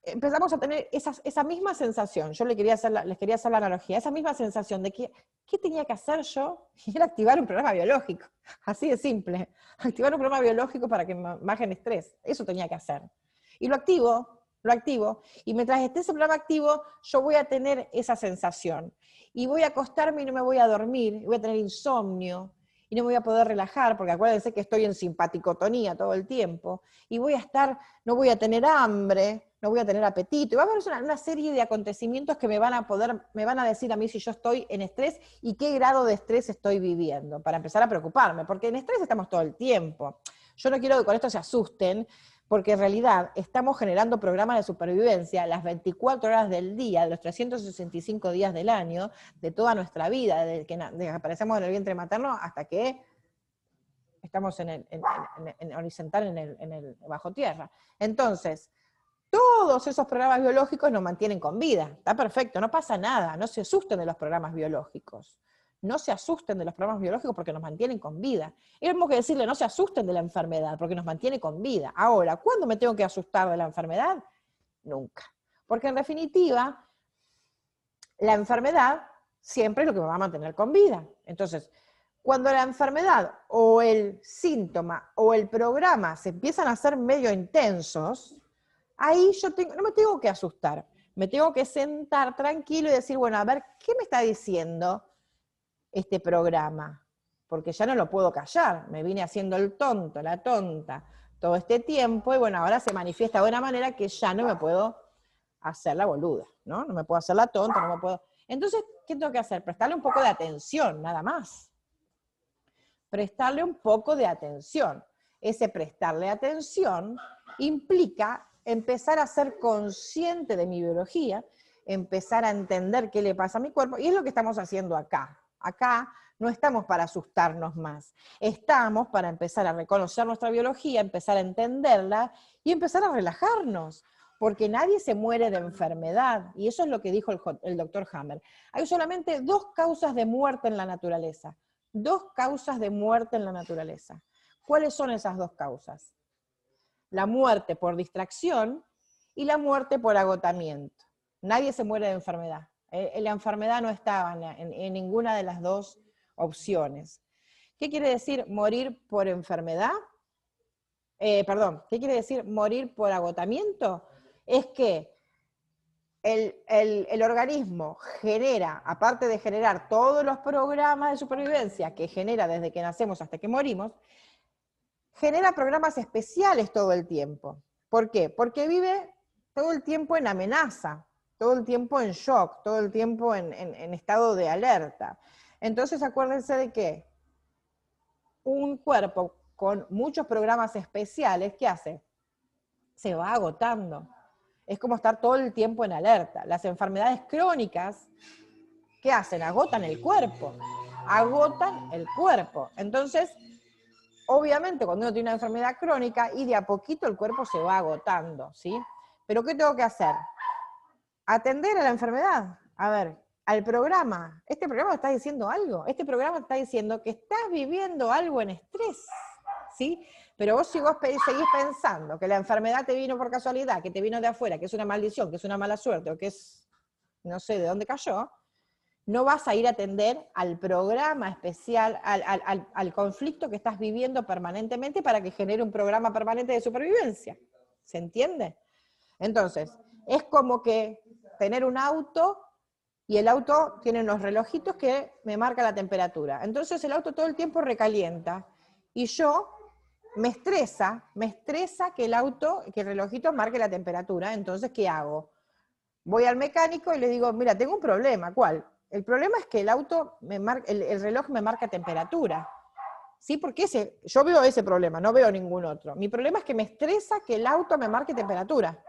empezamos a tener esa misma sensación. Yo les quería hacer la analogía, esa misma sensación de que, ¿qué tenía que hacer yo? Y era activar un programa biológico, así de simple. Activar un programa biológico para que me baje el estrés, eso tenía que hacer. Y lo activo, y mientras esté ese programa activo, yo voy a tener esa sensación. Y voy a acostarme y no me voy a dormir, y voy a tener insomnio, y no me voy a poder relajar, porque acuérdense que estoy en simpaticotonía todo el tiempo, y no voy a tener hambre, no voy a tener apetito, y va a haber una serie de acontecimientos que me van a decir a mí si yo estoy en estrés y qué grado de estrés estoy viviendo, para empezar a preocuparme, porque en estrés estamos todo el tiempo. Yo no quiero que con esto se asusten, porque en realidad estamos generando programas de supervivencia las 24 horas del día, de los 365 días del año, de toda nuestra vida, desde que aparecemos en el vientre materno hasta que estamos en horizontal, en el bajo tierra. Entonces, todos esos programas biológicos nos mantienen con vida. Está perfecto, no pasa nada, no se asusten de los programas biológicos. No se asusten de los programas biológicos porque nos mantienen con vida. Y tenemos que decirle, no se asusten de la enfermedad porque nos mantiene con vida. Ahora, ¿cuándo me tengo que asustar de la enfermedad? Nunca. Porque en definitiva, la enfermedad siempre es lo que me va a mantener con vida. Entonces, cuando la enfermedad o el síntoma o el programa se empiezan a hacer medio intensos, ahí no me tengo que asustar, me tengo que sentar tranquilo y decir, bueno, a ver, ¿qué me está diciendo este programa, porque ya no lo puedo callar, me vine haciendo el tonto, la tonta, todo este tiempo, y bueno, ahora se manifiesta de una manera que ya no me puedo hacer la boluda, ¿no? No me puedo hacer la tonta, no me puedo... Entonces, ¿qué tengo que hacer? Prestarle un poco de atención, nada más. Prestarle un poco de atención. Ese prestarle atención implica empezar a ser consciente de mi biología, empezar a entender qué le pasa a mi cuerpo, y es lo que estamos haciendo acá. Acá no estamos para asustarnos más, estamos para empezar a reconocer nuestra biología, empezar a entenderla y empezar a relajarnos, porque nadie se muere de enfermedad, y eso es lo que dijo el doctor Hammer. Hay solamente 2 causas de muerte en la naturaleza, 2 causas de muerte en la naturaleza. ¿Cuáles son esas 2 causas? La muerte por distracción y la muerte por agotamiento. Nadie se muere de enfermedad. La enfermedad no estaba en ninguna de las 2 opciones. ¿Qué quiere decir morir por enfermedad? ¿Qué quiere decir morir por agotamiento? Es que el organismo genera, aparte de generar todos los programas de supervivencia que genera desde que nacemos hasta que morimos, genera programas especiales todo el tiempo. ¿Por qué? Porque vive todo el tiempo en amenaza, todo el tiempo en shock, todo el tiempo en estado de alerta. Entonces acuérdense de que un cuerpo con muchos programas especiales, ¿qué hace? Se va agotando. Es como estar todo el tiempo en alerta. Las enfermedades crónicas, ¿qué hacen? Agotan el cuerpo. Agotan el cuerpo. Entonces, obviamente, cuando uno tiene una enfermedad crónica, y de a poquito el cuerpo se va agotando, ¿sí? Pero ¿qué tengo que hacer? Atender a la enfermedad. A ver, al programa. ¿Este programa está diciendo algo? Este programa está diciendo que estás viviendo algo en estrés, ¿sí? Pero vos, si vos seguís pensando que la enfermedad te vino por casualidad, que te vino de afuera, que es una maldición, que es una mala suerte, o que es, no sé de dónde cayó, no vas a ir a atender al programa especial, al conflicto que estás viviendo permanentemente para que genere un programa permanente de supervivencia. ¿Se entiende? Entonces, es como que tener un auto, y el auto tiene unos relojitos que me marcan la temperatura. Entonces el auto todo el tiempo recalienta, y yo me estresa que el relojito marque la temperatura. Entonces, ¿qué hago? Voy al mecánico y le digo, mira, tengo un problema. ¿Cuál? El problema es que el auto, el reloj me marca temperatura. ¿Sí? Porque yo veo ese problema, no veo ningún otro. Mi problema es que me estresa que el auto me marque temperatura.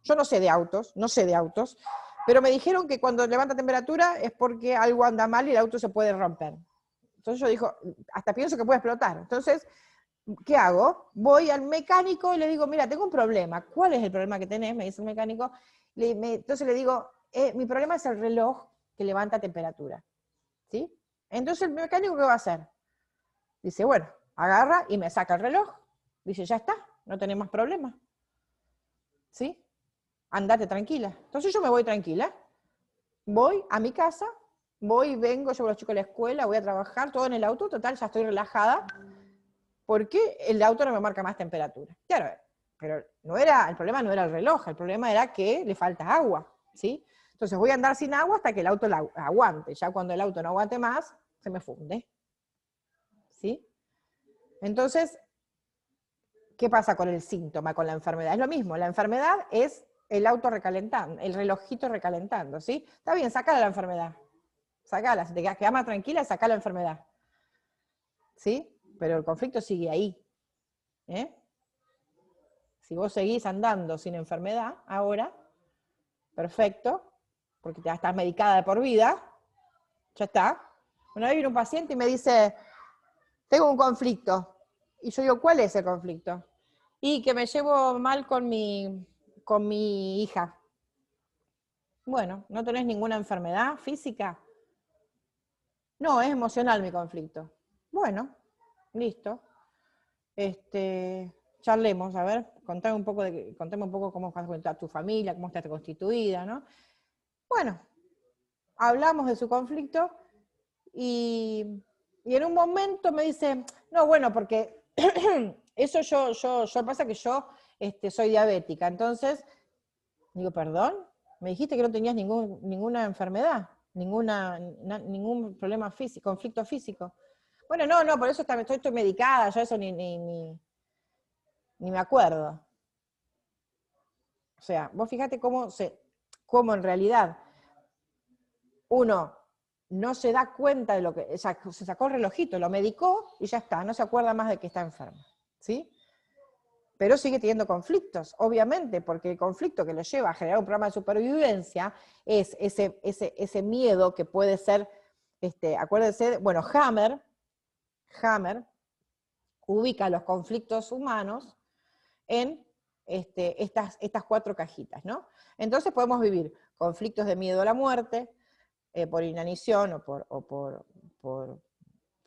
Yo no sé de autos, pero me dijeron que cuando levanta temperatura es porque algo anda mal y el auto se puede romper. Entonces yo digo, hasta pienso que puede explotar. Entonces, ¿qué hago? Voy al mecánico y le digo, mira, tengo un problema. ¿Cuál es el problema que tenés? Me dice el mecánico. Entonces le digo, mi problema es el reloj que levanta temperatura. ¿Sí? Entonces el mecánico, ¿qué va a hacer? Dice, bueno, agarra y me saca el reloj. Dice, ya está, no tenemos problema. ¿Sí? Andate tranquila. Entonces yo me voy tranquila. Voy a mi casa, voy y vengo, llevo a los chicos a la escuela, voy a trabajar, todo en el auto, total, ya estoy relajada, porque el auto no me marca más temperatura. Claro, pero el problema no era el reloj, el problema era que le falta agua, ¿sí? Entonces voy a andar sin agua hasta que el auto la aguante. Ya cuando el auto no aguante más, se me funde. ¿Sí? Entonces, ¿qué pasa con el síntoma, con la enfermedad? Es lo mismo, la enfermedad es el auto recalentando, el relojito recalentando, ¿sí? Está bien, sacala la enfermedad. Sacala, si te quedas más tranquila, sacá la enfermedad. ¿Sí? Pero el conflicto sigue ahí. ¿Eh? Si vos seguís andando sin enfermedad, ahora, perfecto, porque ya estás medicada de por vida, ya está. Una vez vino un paciente y me dice, tengo un conflicto. Y yo digo, ¿cuál es el conflicto? Y que me llevo mal con mi hija. Bueno, ¿no tenés ninguna enfermedad física? No, es emocional mi conflicto. Bueno, listo. Charlemos, a ver, contame un poco cómo está tu familia, cómo está constituida, ¿no? Bueno, hablamos de su conflicto y en un momento me dice, no, bueno, porque eso yo pasa que yo soy diabética. Entonces, digo, perdón, me dijiste que no tenías ninguna enfermedad. ningún problema físico, conflicto físico. Bueno, no, por eso estoy medicada, yo eso ni me acuerdo. O sea, vos fíjate cómo en realidad uno no se da cuenta de lo que, se sacó el relojito, lo medicó y ya está, no se acuerda más de que está enfermo, ¿sí? Pero sigue teniendo conflictos, obviamente, porque el conflicto que lo lleva a generar un programa de supervivencia es ese miedo que puede ser, acuérdense, bueno, Hammer ubica los conflictos humanos en estas 4 cajitas, ¿no? Entonces podemos vivir conflictos de miedo a la muerte, por inanición o por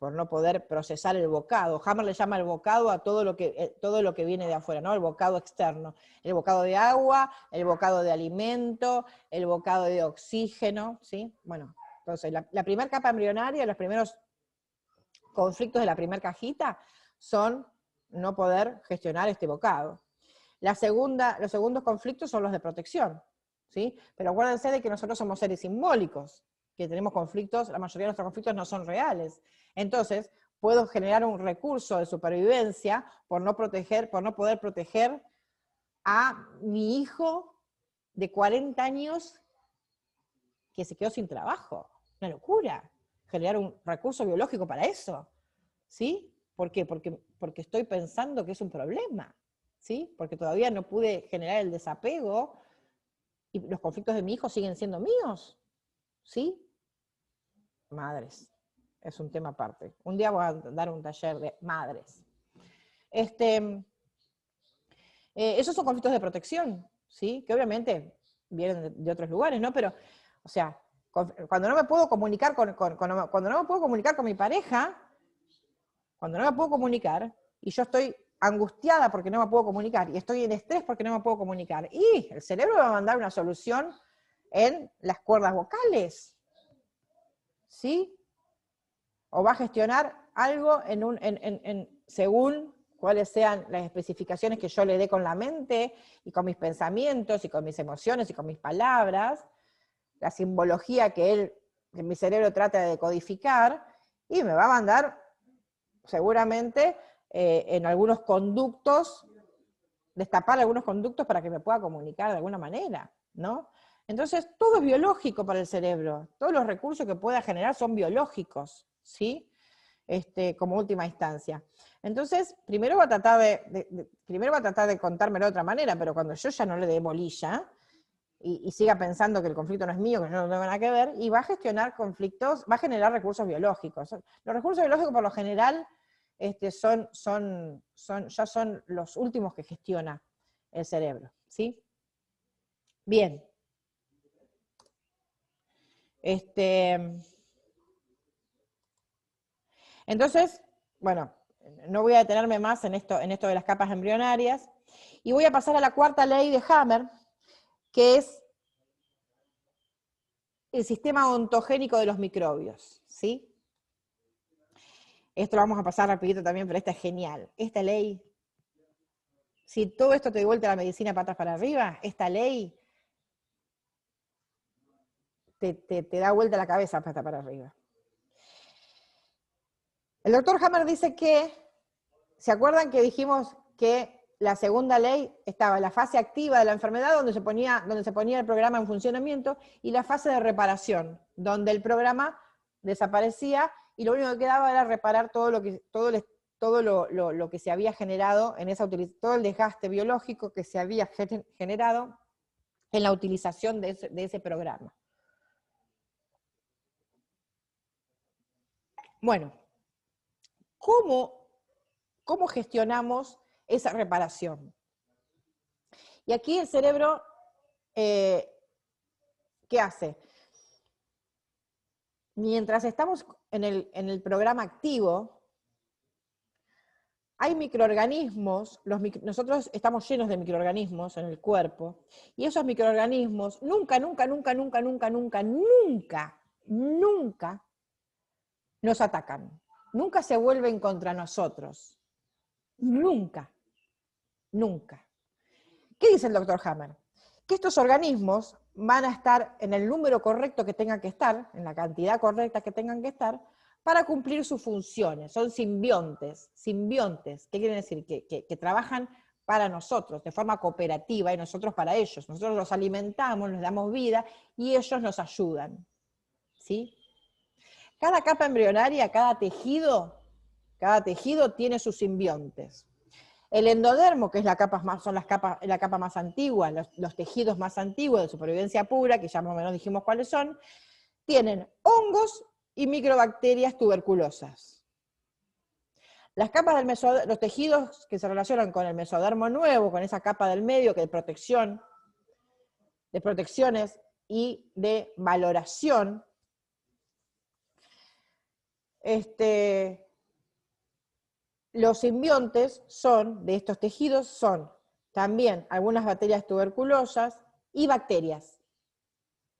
no poder procesar el bocado. Hammer le llama el bocado a todo lo que viene de afuera, ¿no? El bocado externo. El bocado de agua, el bocado de alimento, el bocado de oxígeno, ¿sí? Bueno, entonces la primera capa embrionaria, los primeros conflictos de la primera cajita son no poder gestionar este bocado. Los segundos conflictos son los de protección, ¿sí? Pero acuérdense de que nosotros somos seres simbólicos, que tenemos conflictos, la mayoría de nuestros conflictos no son reales. Entonces, puedo generar un recurso de supervivencia por no poder proteger a mi hijo de 40 años que se quedó sin trabajo. Una locura. Generar un recurso biológico para eso. ¿Sí? ¿Por qué? Porque estoy pensando que es un problema. ¿Sí? Porque todavía no pude generar el desapego y los conflictos de mi hijo siguen siendo míos. ¿Sí? Madres. Es un tema aparte. Un día voy a dar un taller de madres. Esos son conflictos de protección, ¿sí? Que obviamente vienen de otros lugares, ¿no? Pero, o sea, cuando no me puedo comunicar cuando no me puedo comunicar con mi pareja, cuando no me puedo comunicar, y yo estoy angustiada porque no me puedo comunicar, y estoy en estrés porque no me puedo comunicar, y el cerebro va a mandar una solución en las cuerdas vocales, ¿sí? O va a gestionar algo según cuáles sean las especificaciones que yo le dé con la mente, y con mis pensamientos, y con mis emociones, y con mis palabras, la simbología que mi cerebro trata de decodificar, y me va a mandar seguramente en algunos conductos, destapar algunos conductos para que me pueda comunicar de alguna manera, ¿no? Entonces, todo es biológico para el cerebro, todos los recursos que pueda generar son biológicos, ¿sí? Como última instancia. Entonces, primero va a tratar de contármelo de otra manera, pero cuando yo ya no le dé bolilla, y siga pensando que el conflicto no es mío, que yo no tengo nada que ver, y va a gestionar conflictos, va a generar recursos biológicos. Los recursos biológicos, por lo general, ya son los últimos que gestiona el cerebro, ¿sí? Bien. Entonces, bueno, no voy a detenerme más en esto de las capas embrionarias, y voy a pasar a la cuarta ley de Hammer, que es el sistema ontogénico de los microbios, ¿sí? Esto lo vamos a pasar rapidito también, pero esta es genial. Esta ley, si todo esto te devuelve la medicina patas para arriba, esta ley te da vuelta la cabeza patas para arriba. El doctor Hammer dice que, ¿se acuerdan que dijimos que la segunda ley estaba en la fase activa de la enfermedad, donde se ponía el programa en funcionamiento, y la fase de reparación, donde el programa desaparecía y lo único que quedaba era reparar todo lo que se había generado en todo el desgaste biológico que se había generado en la utilización de ese programa. Bueno, ¿cómo gestionamos esa reparación? Y aquí el cerebro, ¿qué hace? Mientras estamos en el programa activo, hay microorganismos, nosotros estamos llenos de microorganismos en el cuerpo, y esos microorganismos nunca nos atacan, nunca se vuelven contra nosotros, nunca. ¿Qué dice el doctor Hammer? Que estos organismos van a estar en el número correcto que tengan que estar, en la cantidad correcta que tengan que estar, para cumplir sus funciones. Son simbiontes. Simbiontes, ¿qué quiere decir? Que trabajan para nosotros, de forma cooperativa, y nosotros para ellos. Nosotros los alimentamos, les damos vida, y ellos nos ayudan. ¿Sí? Cada capa embrionaria, cada tejido tiene sus simbiontes. El endodermo, que es la capa más antigua, los tejidos más antiguos de supervivencia pura, que ya más o menos dijimos cuáles son, tienen hongos y microbacterias tuberculosas. Las capas los tejidos que se relacionan con el mesodermo nuevo, con esa capa del medio que de protecciones y de valoración, los simbiontes de estos tejidos son también algunas bacterias tuberculosas y bacterias.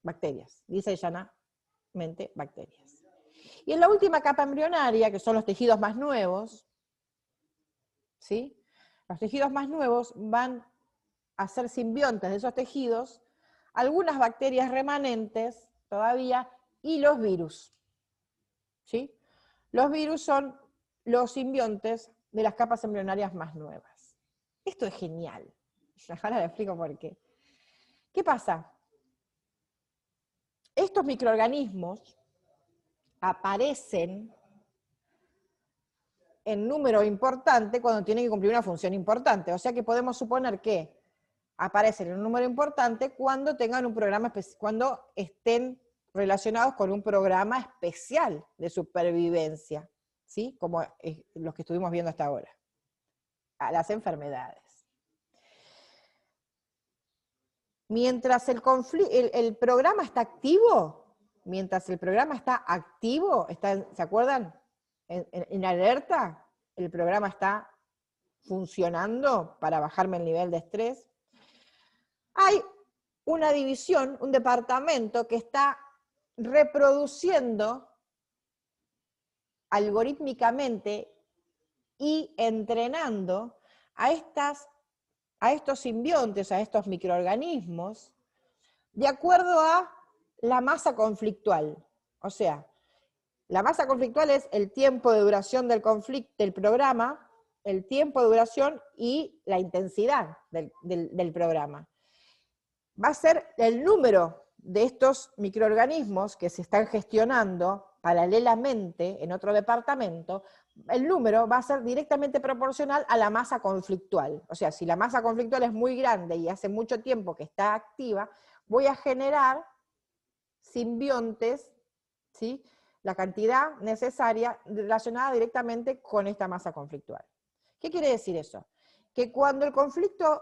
Bacterias, dice llanamente bacterias. Y en la última capa embrionaria, que son los tejidos más nuevos, ¿sí? Los tejidos más nuevos van a ser simbiontes de esos tejidos, algunas bacterias remanentes todavía, y los virus. ¿Sí? Los virus son los simbiontes de las capas embrionarias más nuevas. Esto es genial. Ahora le explico por qué. ¿Qué pasa? Estos microorganismos aparecen en número importante cuando tienen que cumplir una función importante. O sea que podemos suponer que aparecen en un número importante cuando tengan un programa cuando estén relacionados con un programa especial de supervivencia, ¿sí? Como los que estuvimos viendo hasta ahora. A las enfermedades. Mientras el programa está activo, ¿se acuerdan? En alerta, el programa está funcionando para bajarme el nivel de estrés. Hay una división, un departamento que está reproduciendo algorítmicamente y entrenando a estos simbiontes, a estos microorganismos, de acuerdo a la masa conflictual. O sea, la masa conflictual es el tiempo de duración del programa, el tiempo de duración y la intensidad del programa. Va a ser el número de estos microorganismos que se están gestionando paralelamente en otro departamento, el número va a ser directamente proporcional a la masa conflictual. O sea, si la masa conflictual es muy grande y hace mucho tiempo que está activa, voy a generar simbiontes, ¿sí? La cantidad necesaria relacionada directamente con esta masa conflictual. ¿Qué quiere decir eso? Que cuando el conflicto,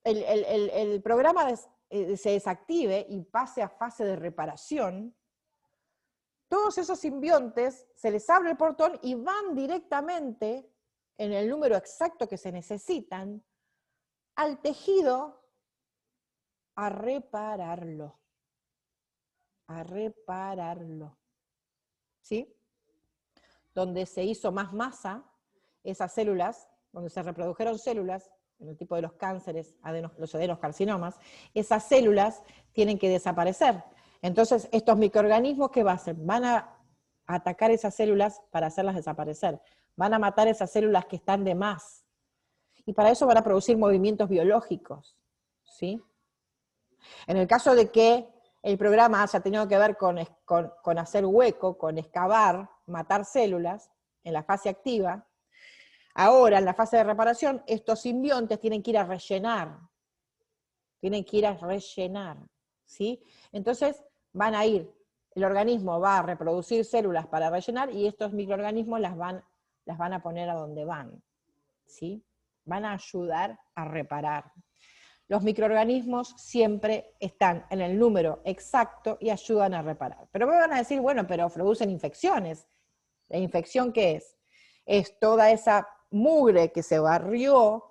el programa se desactive y pase a fase de reparación, todos esos simbiontes se les abre el portón y van directamente, en el número exacto que se necesitan, al tejido a repararlo. A repararlo. ¿Sí? Donde se hizo más masa, esas células, donde se reprodujeron células, en el tipo de los cánceres, los adenocarcinomas, esas células tienen que desaparecer. Entonces, estos microorganismos, ¿qué van a hacer? Van a atacar esas células para hacerlas desaparecer. Van a matar esas células que están de más. Y para eso van a producir movimientos biológicos. ¿Sí? En el caso de que el programa haya tenido que ver con hacer hueco, con excavar, matar células en la fase activa, ahora en la fase de reparación, estos simbiontes tienen que ir a rellenar. ¿Sí? Entonces van a ir, el organismo va a reproducir células para rellenar y estos microorganismos las van a poner a donde van. ¿Sí? Van a ayudar a reparar. Los microorganismos siempre están en el número exacto y ayudan a reparar. Pero me van a decir, bueno, pero producen infecciones. ¿La infección qué es? Es toda esa mugre que se barrió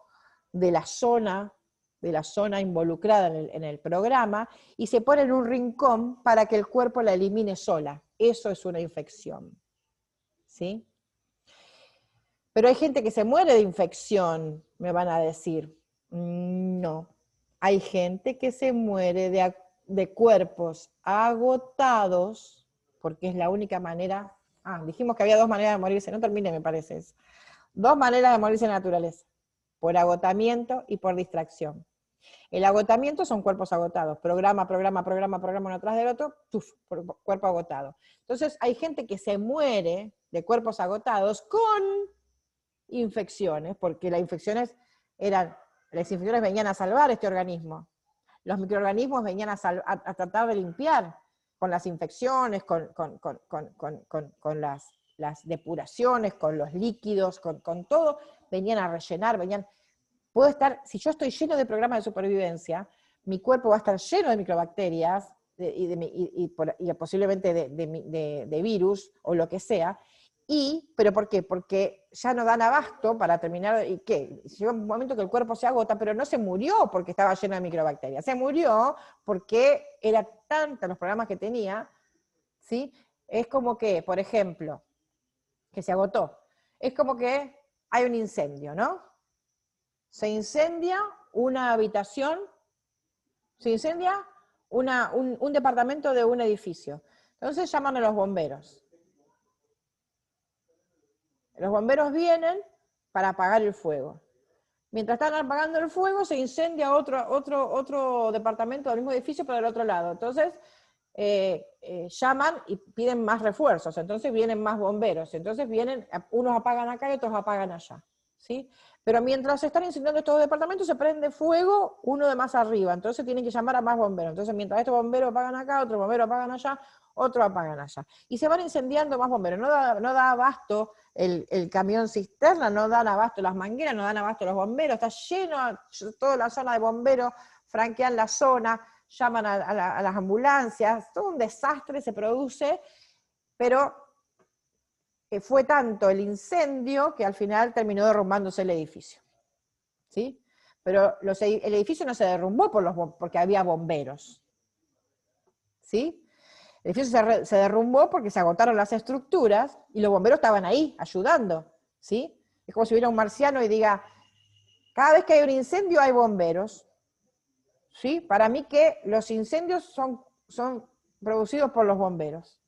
de la zona involucrada en el programa y se pone en un rincón para que el cuerpo la elimine sola. Eso es una infección. ¿Sí? Pero hay gente que se muere de infección, me van a decir. No. hay gente que se muere de cuerpos agotados, porque es la única manera, dijimos que había 2 maneras de morirse, no termine me parece eso. 2 maneras de morirse en la naturaleza, por agotamiento y por distracción. El agotamiento son cuerpos agotados, programa uno tras del otro, cuerpo agotado. Entonces hay gente que se muere de cuerpos agotados con infecciones, porque las infecciones venían a salvar este organismo. Los microorganismos venían a tratar de limpiar con las infecciones, con las depuraciones, con los líquidos, con todo, venían a rellenar, si yo estoy lleno de programas de supervivencia, mi cuerpo va a estar lleno de microbacterias y posiblemente de virus o lo que sea. ¿Pero por qué? Porque ya no dan abasto para terminar, ¿y qué? Llega un momento que el cuerpo se agota, pero no se murió porque estaba lleno de microbacterias, se murió porque eran tantos los programas que tenía, ¿sí? Es como que, por ejemplo, que se agotó, es como que hay un incendio, ¿no? Se incendia una habitación, se incendia un departamento de un edificio. Entonces llaman a los bomberos. Los bomberos vienen para apagar el fuego. Mientras están apagando el fuego, se incendia otro departamento del mismo edificio, pero del otro lado. Entonces, llaman y piden más refuerzos. Entonces vienen más bomberos. Entonces unos apagan acá y otros apagan allá. ¿Sí? Pero mientras se están incendiando estos departamentos, se prende fuego uno de más arriba. Entonces tienen que llamar a más bomberos. Entonces, mientras estos bomberos apagan acá, otros bomberos apagan allá, otros apagan allá. Y se van incendiando más bomberos. No da abasto el camión cisterna, no dan abasto las mangueras, no dan abasto los bomberos, está lleno toda la zona de bomberos, franquean la zona, llaman a las ambulancias, todo un desastre se produce, pero fue tanto el incendio que al final terminó derrumbándose el edificio. ¿Sí? Pero el edificio no se derrumbó porque había bomberos. ¿Sí? El edificio se derrumbó porque se agotaron las estructuras y los bomberos estaban ahí, ayudando, ¿sí? Es como si hubiera un marciano y diga, cada vez que hay un incendio hay bomberos, ¿sí? Para mí que los incendios son producidos por los bomberos.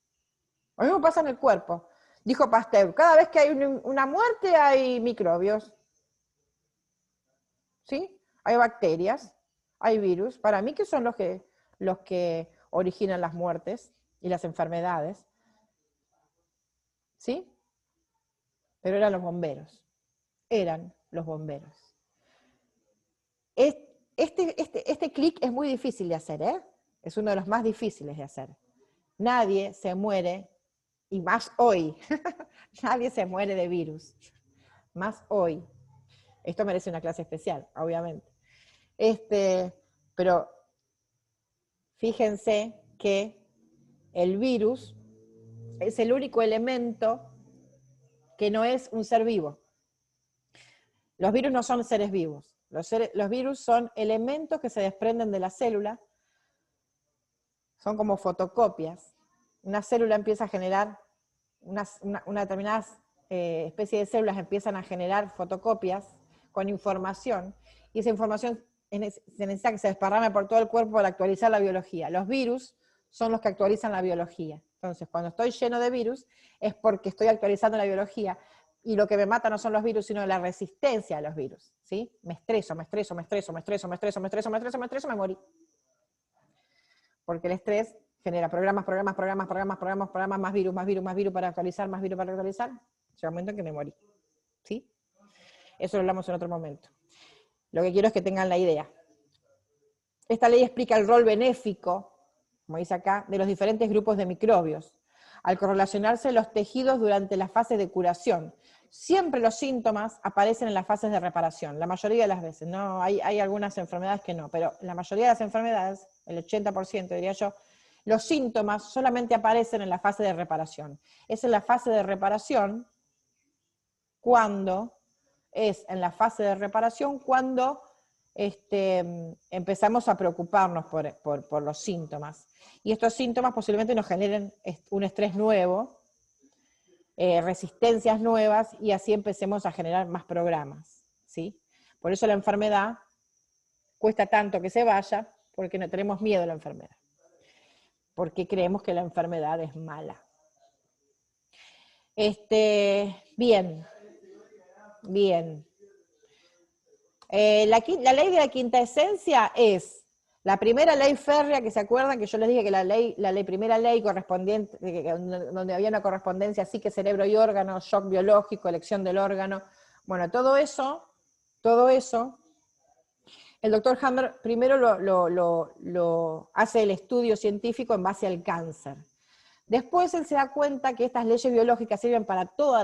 Lo mismo pasa en el cuerpo. Dijo Pasteur, cada vez que hay una muerte hay microbios, ¿sí? Hay bacterias, hay virus. Para mí que son los que originan las muertes y las enfermedades, ¿sí? Pero eran los bomberos. Eran los bomberos. Este clic es muy difícil de hacer, ¿eh? Es uno de los más difíciles de hacer. Nadie se muere, y más hoy, nadie se muere de virus. Más hoy. Esto merece una clase especial, obviamente. Pero fíjense que el virus es el único elemento que no es un ser vivo. Los virus no son seres vivos. Los virus son elementos que se desprenden de la célula, son como fotocopias. Una célula empieza a generar, una determinada especie de células empiezan a generar fotocopias con información, y esa información se necesita que se desparrame por todo el cuerpo para actualizar la biología. Los virus son los que actualizan la biología. Entonces, cuando estoy lleno de virus, es porque estoy actualizando la biología, y lo que me mata no son los virus, sino la resistencia a los virus, ¿sí? Me estreso, me morí. Porque el estrés genera programas, más virus para actualizar, Llega un momento en que me morí, ¿sí? Eso lo hablamos en otro momento. Lo que quiero es que tengan la idea. Esta ley explica el rol benéfico, como dice acá, de los diferentes grupos de microbios, al correlacionarse los tejidos durante las fases de curación. Siempre los síntomas aparecen en las fases de reparación, la mayoría de las veces. No, hay algunas enfermedades que no, pero la mayoría de las enfermedades, el 80% diría yo, los síntomas solamente aparecen en la fase de reparación. Es en la fase de reparación cuando empezamos a preocuparnos por los síntomas. Y estos síntomas posiblemente nos generen un estrés nuevo, resistencias nuevas, y así empecemos a generar más programas, ¿sí? Por eso la enfermedad, cuesta tanto que se vaya? Porque no tenemos miedo a la enfermedad. Porque creemos que la enfermedad es mala. Bien. La ley de la quinta esencia es la primera ley férrea, que se acuerdan que yo les dije que la primera ley correspondiente, donde había una correspondencia psique, cerebro y órgano, shock biológico, elección del órgano. Bueno, todo eso, el doctor Hammer primero lo hace el estudio científico en base al cáncer. Después él se da cuenta que estas leyes biológicas sirven para todos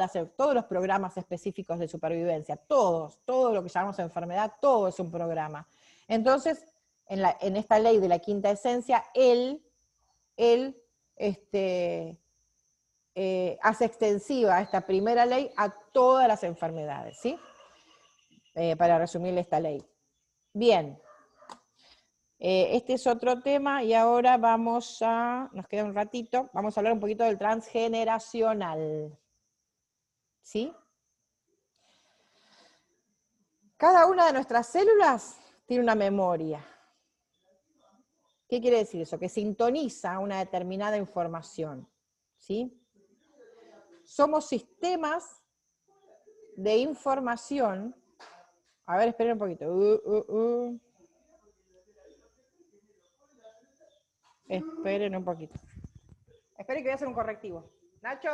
los programas específicos de supervivencia, todo lo que llamamos enfermedad, todo es un programa. Entonces, en esta ley de la quinta esencia, él hace extensiva esta primera ley a todas las enfermedades, ¿sí? Para resumirle esta ley. Bien. Este es otro tema y ahora nos queda un ratito, vamos a hablar un poquito del transgeneracional. ¿Sí? Cada una de nuestras células tiene una memoria. ¿Qué quiere decir eso? Que sintoniza una determinada información. ¿Sí? Somos sistemas de información. A ver, esperen un poquito. Esperen un poquito. Esperen que voy a hacer un correctivo. Nacho.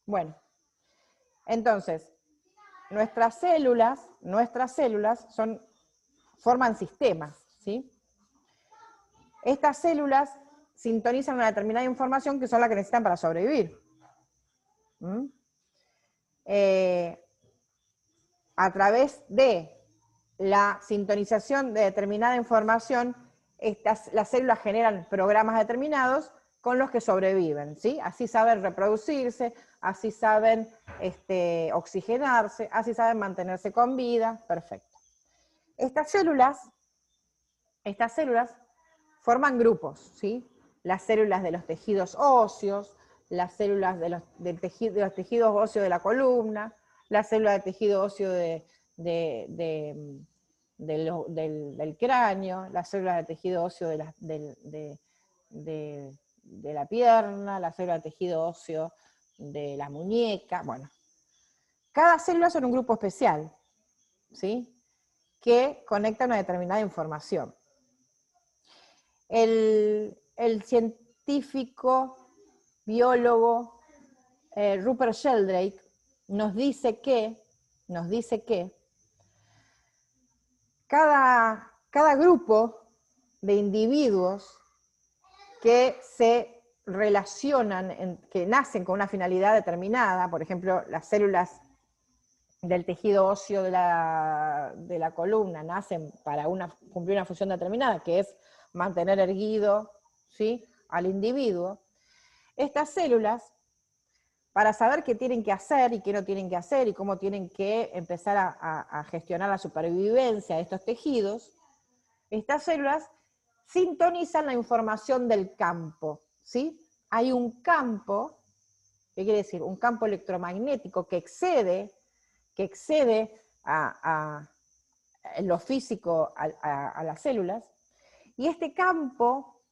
Bueno, entonces, nuestras células forman sistemas, ¿sí? Estas células sintonizan una determinada información que son las que necesitan para sobrevivir. A través de la sintonización de determinada información, las células generan programas determinados con los que sobreviven, ¿sí? Así saben reproducirse, así saben oxigenarse, así saben mantenerse con vida, perfecto. Estas células forman grupos, ¿sí? Las células de los tejidos óseos, las células de los tejidos óseos de la columna, las células de tejido óseo del cráneo, las células de tejido óseo de la pierna, las células de tejido óseo de la muñeca, bueno. Cada célula son un grupo especial, ¿sí? Que conecta una determinada información. El científico, biólogo Rupert Sheldrake nos dice que cada grupo de individuos que se relacionan, que nacen con una finalidad determinada, por ejemplo, las células del tejido óseo de la columna nacen para cumplir una función determinada, que es mantener erguido, ¿sí?, al individuo. Estas células, para saber qué tienen que hacer y qué no tienen que hacer y cómo tienen que empezar a gestionar la supervivencia de estos tejidos, estas células sintonizan la información del campo, ¿sí? Hay un campo, ¿qué quiere decir? Un campo electromagnético que excede en lo físico a las células, y este campo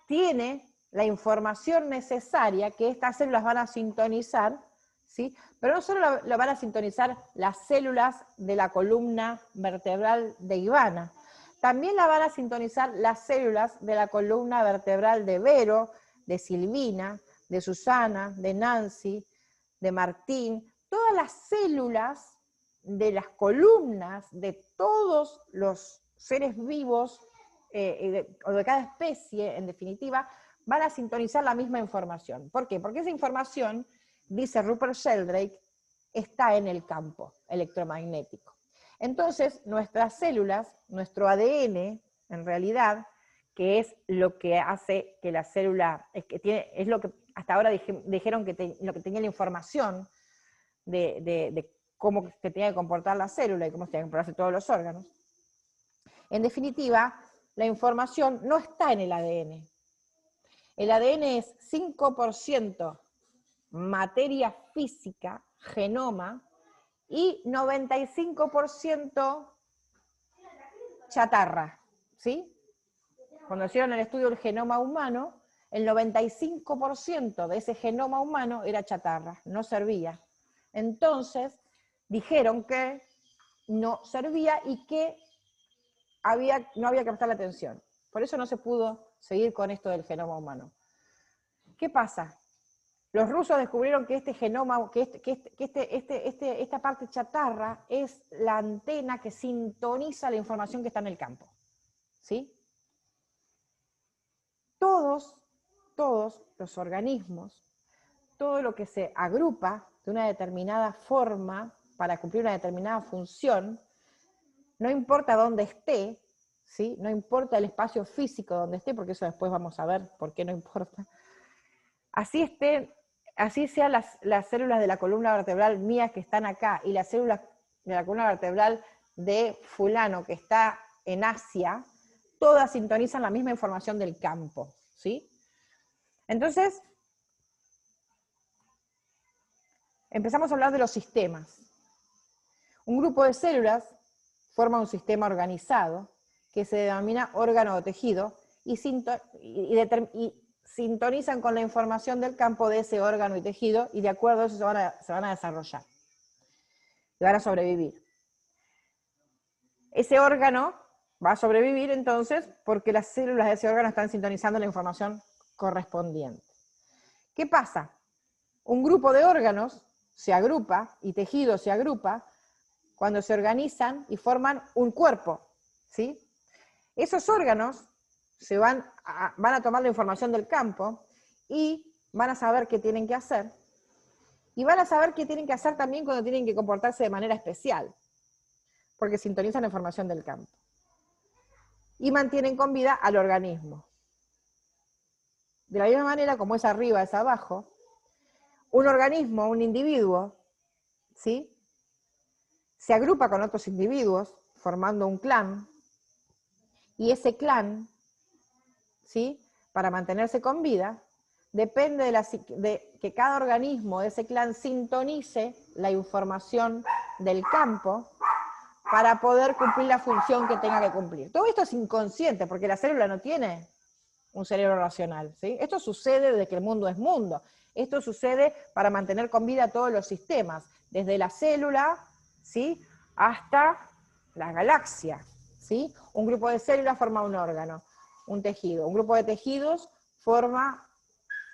tiene la información necesaria que estas células van a sintonizar, ¿sí? Pero no solo lo van a sintonizar las células de la columna vertebral de Ivana, también la van a sintonizar las células de la columna vertebral de Vero, de Silvina, de Susana, de Nancy, de Martín, todas las células de las columnas de todos los seres vivos, o de cada especie, en definitiva, van a sintonizar la misma información. ¿Por qué? Porque esa información, dice Rupert Sheldrake, está en el campo electromagnético. Entonces, nuestras células, nuestro ADN, en realidad, que es lo que hace que la célula, es lo que hasta ahora dijeron lo que tenía la información de cómo se tenía que comportar la célula y cómo se tenían que comportarse todos los órganos. En definitiva, la información no está en el ADN. El ADN es 5% materia física genoma y 95% chatarra, ¿sí? Cuando hicieron el estudio del genoma humano, el 95% de ese genoma humano era chatarra, no servía. Entonces, dijeron que no servía y que no había que prestarle atención. Por eso no se pudo seguir con esto del genoma humano. ¿Qué pasa? Los rusos descubrieron que este genoma, esta parte chatarra es la antena que sintoniza la información que está en el campo. ¿Sí? Todos los organismos, todo lo que se agrupa de una determinada forma para cumplir una determinada función, no importa dónde esté, ¿sí? No importa el espacio físico donde esté, porque eso después vamos a ver por qué no importa. Así sean las células de la columna vertebral mías que están acá y las células de la columna vertebral de fulano que está en Asia, todas sintonizan la misma información del campo, ¿sí? Entonces, empezamos a hablar de los sistemas. Un grupo de células forma un sistema organizado que se denomina órgano o tejido y sintonizan con la información del campo de ese órgano y tejido y de acuerdo a eso se van a desarrollar y van a sobrevivir. Ese órgano va a sobrevivir entonces porque las células de ese órgano están sintonizando la información correspondiente. ¿Qué pasa? Un grupo de órganos se agrupa y tejido se agrupa cuando se organizan y forman un cuerpo, ¿sí? Esos órganos van a tomar la información del campo y van a saber qué tienen que hacer, y van a saber qué tienen que hacer también cuando tienen que comportarse de manera especial, porque sintonizan la información del campo. Y mantienen con vida al organismo. De la misma manera, como es arriba, es abajo, un organismo, un individuo, ¿sí? Se agrupa con otros individuos, formando un clan, y ese clan, ¿sí? Para mantenerse con vida, depende de que cada organismo de ese clan sintonice la información del campo para poder cumplir la función que tenga que cumplir. Todo esto es inconsciente, porque la célula no tiene un cerebro racional, ¿sí? Esto sucede desde que el mundo es mundo. Esto sucede para mantener con vida todos los sistemas, desde la célula, ¿sí? Hasta la galaxia, ¿sí? Un grupo de células forma un órgano, un tejido. Un grupo de tejidos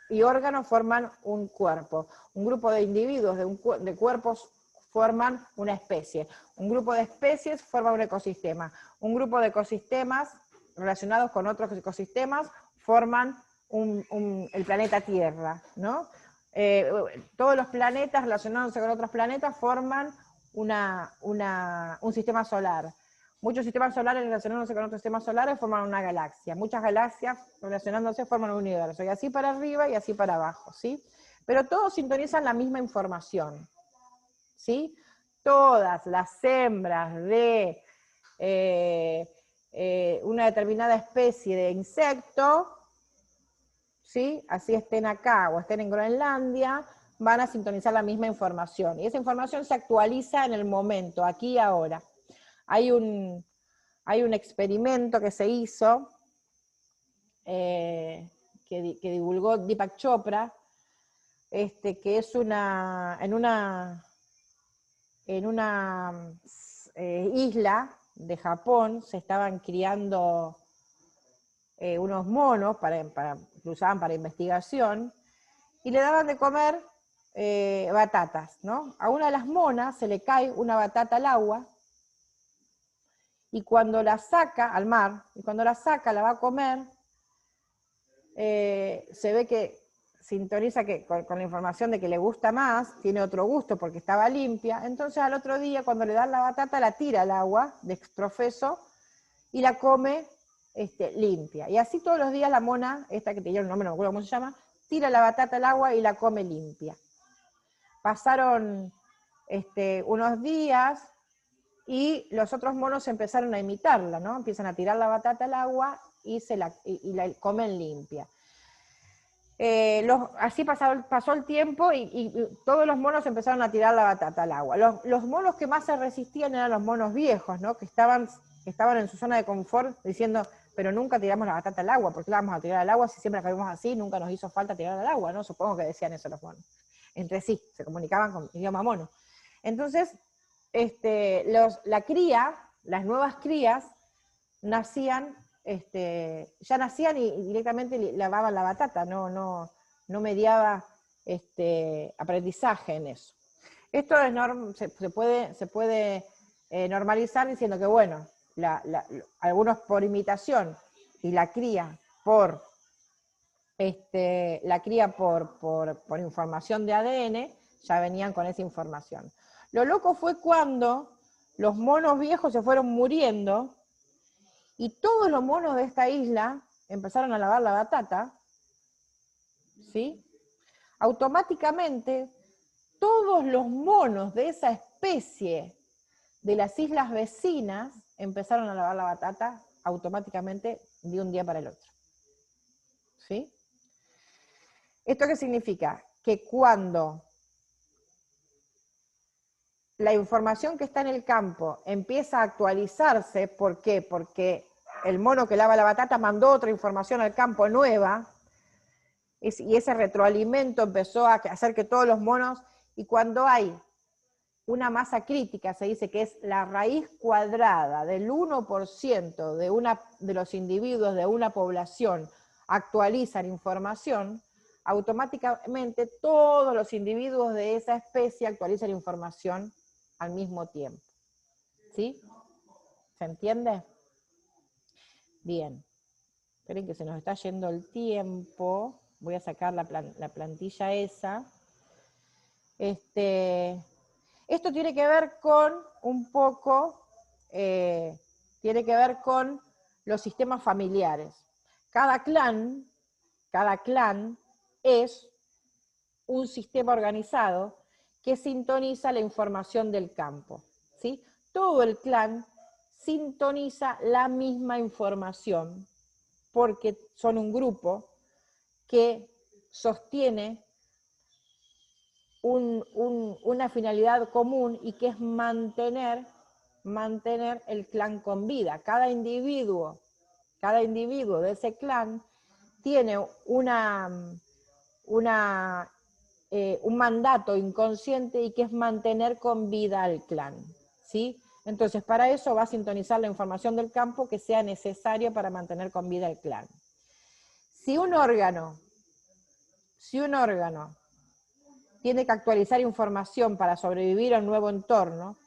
y órganos forman un cuerpo. Un grupo de individuos de cuerpos forman una especie. Un grupo de especies forma un ecosistema. Un grupo de ecosistemas relacionados con otros ecosistemas forman el planeta Tierra, ¿no? Todos los planetas relacionándose con otros planetas forman un sistema solar. Muchos sistemas solares relacionándose con otros sistemas solares forman una galaxia. Muchas galaxias relacionándose forman un universo. Y así para arriba y así para abajo, ¿sí? Pero todos sintonizan la misma información, ¿sí? Todas las hembras de una determinada especie de insecto, ¿sí? Así estén acá o estén en Groenlandia, van a sintonizar la misma información. Y esa información se actualiza en el momento, aquí y ahora. Hay un experimento que se hizo, que divulgó Deepak Chopra, que es en una isla de Japón se estaban criando unos monos que usaban para investigación, y le daban de comer batatas, ¿no? A una de las monas se le cae una batata al agua, y cuando la saca al mar, y cuando la saca, la va a comer, se ve que sintoniza con la información de que le gusta más, tiene otro gusto porque estaba limpia, entonces al otro día cuando le dan la batata la tira al agua de extrofeso y la come limpia. Y así todos los días la mona, esta que tenía un nombre, no me acuerdo cómo se llama, tira la batata al agua y la come limpia. Pasaron unos días y los otros monos empezaron a imitarla, ¿no? Empiezan a tirar la batata al agua y la comen limpia. Así pasó el tiempo y todos los monos empezaron a tirar la batata al agua. Los monos que más se resistían eran los monos viejos, ¿no? Que estaban en su zona de confort diciendo, pero nunca tiramos la batata al agua, ¿por qué la vamos a tirar al agua si siempre la comimos así? Nunca nos hizo falta tirar al agua, ¿no? Supongo que decían eso los monos. Entre sí, se comunicaban con idioma mono. Entonces, la cría, las nuevas crías, nacían, ya nacían y directamente lavaban la batata, no mediaba aprendizaje en eso. Esto se puede normalizar diciendo que, bueno, algunos por imitación y la cría por información de ADN, ya venían con esa información. Lo loco fue cuando los monos viejos se fueron muriendo y todos los monos de esta isla empezaron a lavar la batata, ¿sí? Automáticamente, todos los monos de esa especie de las islas vecinas empezaron a lavar la batata automáticamente de un día para el otro. ¿Sí? ¿Esto qué significa? Que cuando la información que está en el campo empieza a actualizarse, ¿por qué? Porque el mono que lava la batata mandó otra información al campo nueva, y ese retroalimento empezó a hacer que todos los monos, y cuando hay una masa crítica, se dice que es la raíz cuadrada del 1% de los individuos de una población actualizan información, automáticamente todos los individuos de esa especie actualizan información al mismo tiempo. ¿Sí? ¿Se entiende? Bien. Esperen que se nos está yendo el tiempo. Voy a sacar la plantilla esa. Esto tiene que ver con un poco, tiene que ver con los sistemas familiares. Cada clan es un sistema organizado que sintoniza la información del campo, ¿sí? Todo el clan sintoniza la misma información porque son un grupo que sostiene una finalidad común y que es mantener el clan con vida. Cada individuo de ese clan tiene un mandato inconsciente y que es mantener con vida al clan, ¿sí? Entonces, para eso va a sintonizar la información del campo que sea necesaria para mantener con vida al clan. Si un órgano tiene que actualizar información para sobrevivir a un nuevo entorno,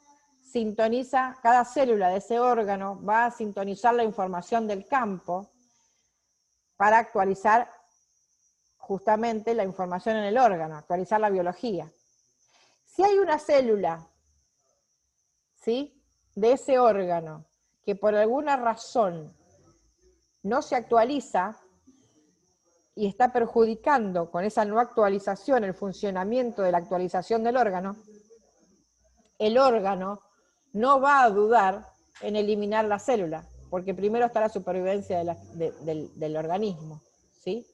cada célula de ese órgano va a sintonizar la información del campo para actualizar justamente la información en el órgano, actualizar la biología. Si hay una célula, ¿sí?, de ese órgano que por alguna razón no se actualiza y está perjudicando con esa no actualización el funcionamiento de la actualización del órgano, el órgano no va a dudar en eliminar la célula, porque primero está la supervivencia del organismo, ¿sí?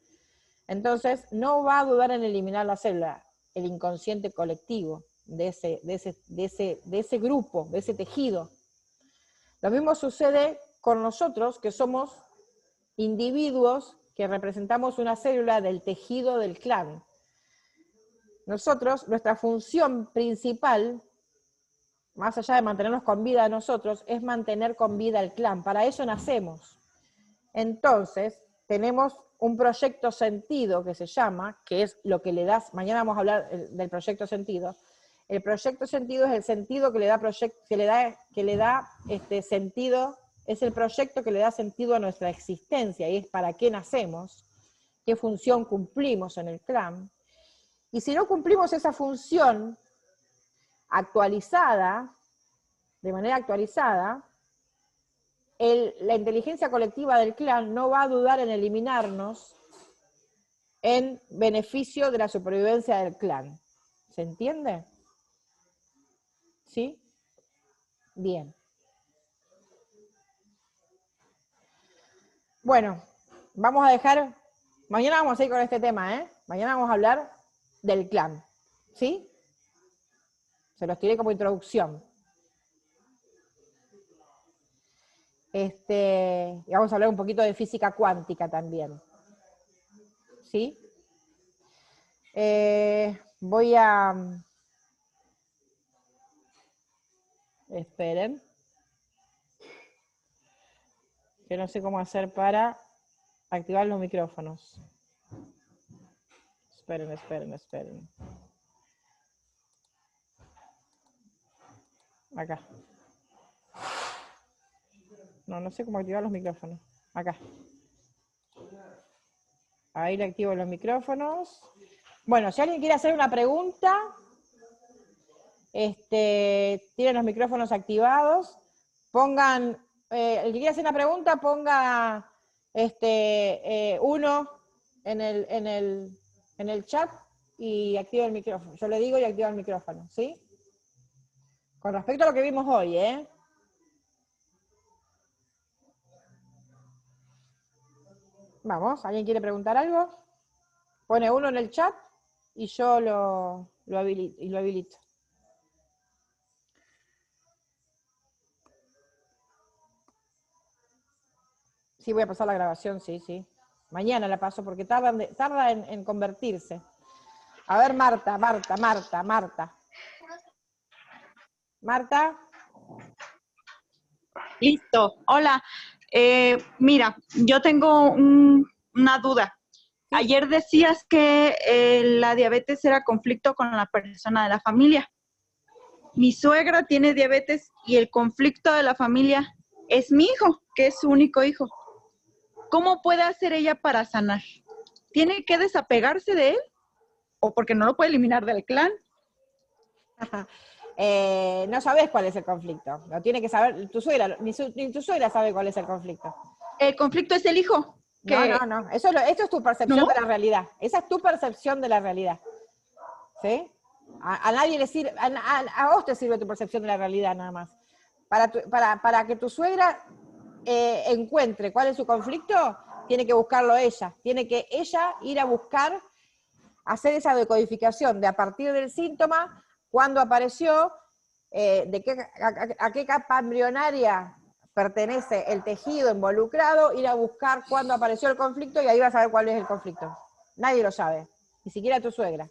Entonces, no va a dudar en eliminar la célula, el inconsciente colectivo de ese grupo, de ese tejido. Lo mismo sucede con nosotros, que somos individuos que representamos una célula del tejido del clan. Nosotros, nuestra función principal, más allá de mantenernos con vida a nosotros, es mantener con vida al clan. Para eso nacemos. Entonces, tenemos un proyecto sentido que se llama, que es lo que le das, mañana vamos a hablar del proyecto sentido. El proyecto sentido es el sentido que le da sentido, es el proyecto que le da sentido a nuestra existencia, y es para qué nacemos, qué función cumplimos en el clan. Y si no cumplimos esa función actualizada, de manera actualizada, la inteligencia colectiva del clan no va a dudar en eliminarnos en beneficio de la supervivencia del clan. ¿Se entiende? ¿Sí? Bien. Bueno, vamos a dejar Mañana vamos a ir con este tema, ¿eh? Mañana vamos a hablar del clan, ¿sí? Se los tiré como introducción. Y vamos a hablar un poquito de física cuántica también, ¿sí? Voy a... Esperen. Que no sé cómo hacer para activar los micrófonos. Esperen. Acá. No sé cómo activar los micrófonos. Acá. Ahí le activo los micrófonos. Bueno, si alguien quiere hacer una pregunta, tienen los micrófonos activados. Pongan, el que quiera hacer una pregunta, ponga uno en el chat y activa el micrófono. Yo le digo y activa el micrófono, ¿sí? Con respecto a lo que vimos hoy, ¿eh? Vamos, ¿alguien quiere preguntar algo? Pone uno en el chat y yo lo habilito. Sí, voy a pasar la grabación, sí. Mañana la paso porque tarda en convertirse. A ver, Marta. Marta.
Listo. Hola. Mira, yo tengo una duda.
¿Sí?
Ayer decías que la diabetes era conflicto con la persona de la familia. Mi suegra tiene diabetes y el conflicto de la familia es mi hijo, que es su único hijo. ¿Cómo puede hacer ella para sanar? ¿Tiene que desapegarse de él? ¿O porque no lo puede eliminar del clan?
No sabés cuál es el conflicto. Lo tiene que saber tu suegra. Ni tu suegra sabe cuál es el conflicto.
El conflicto es el hijo.
No. Esto es tu percepción
¿No?
de la realidad. Esa es tu percepción de la realidad. ¿Sí? A nadie le sirve, a vos te sirve tu percepción de la realidad nada más. Para que tu suegra encuentre cuál es su conflicto, tiene que buscarlo ella. Tiene que ella ir a buscar, hacer esa decodificación de a partir del síntoma, cuándo apareció, a qué capa embrionaria pertenece el tejido involucrado, ir a buscar cuándo apareció el conflicto y ahí vas a ver cuál es el conflicto. Nadie lo sabe, ni siquiera tu suegra.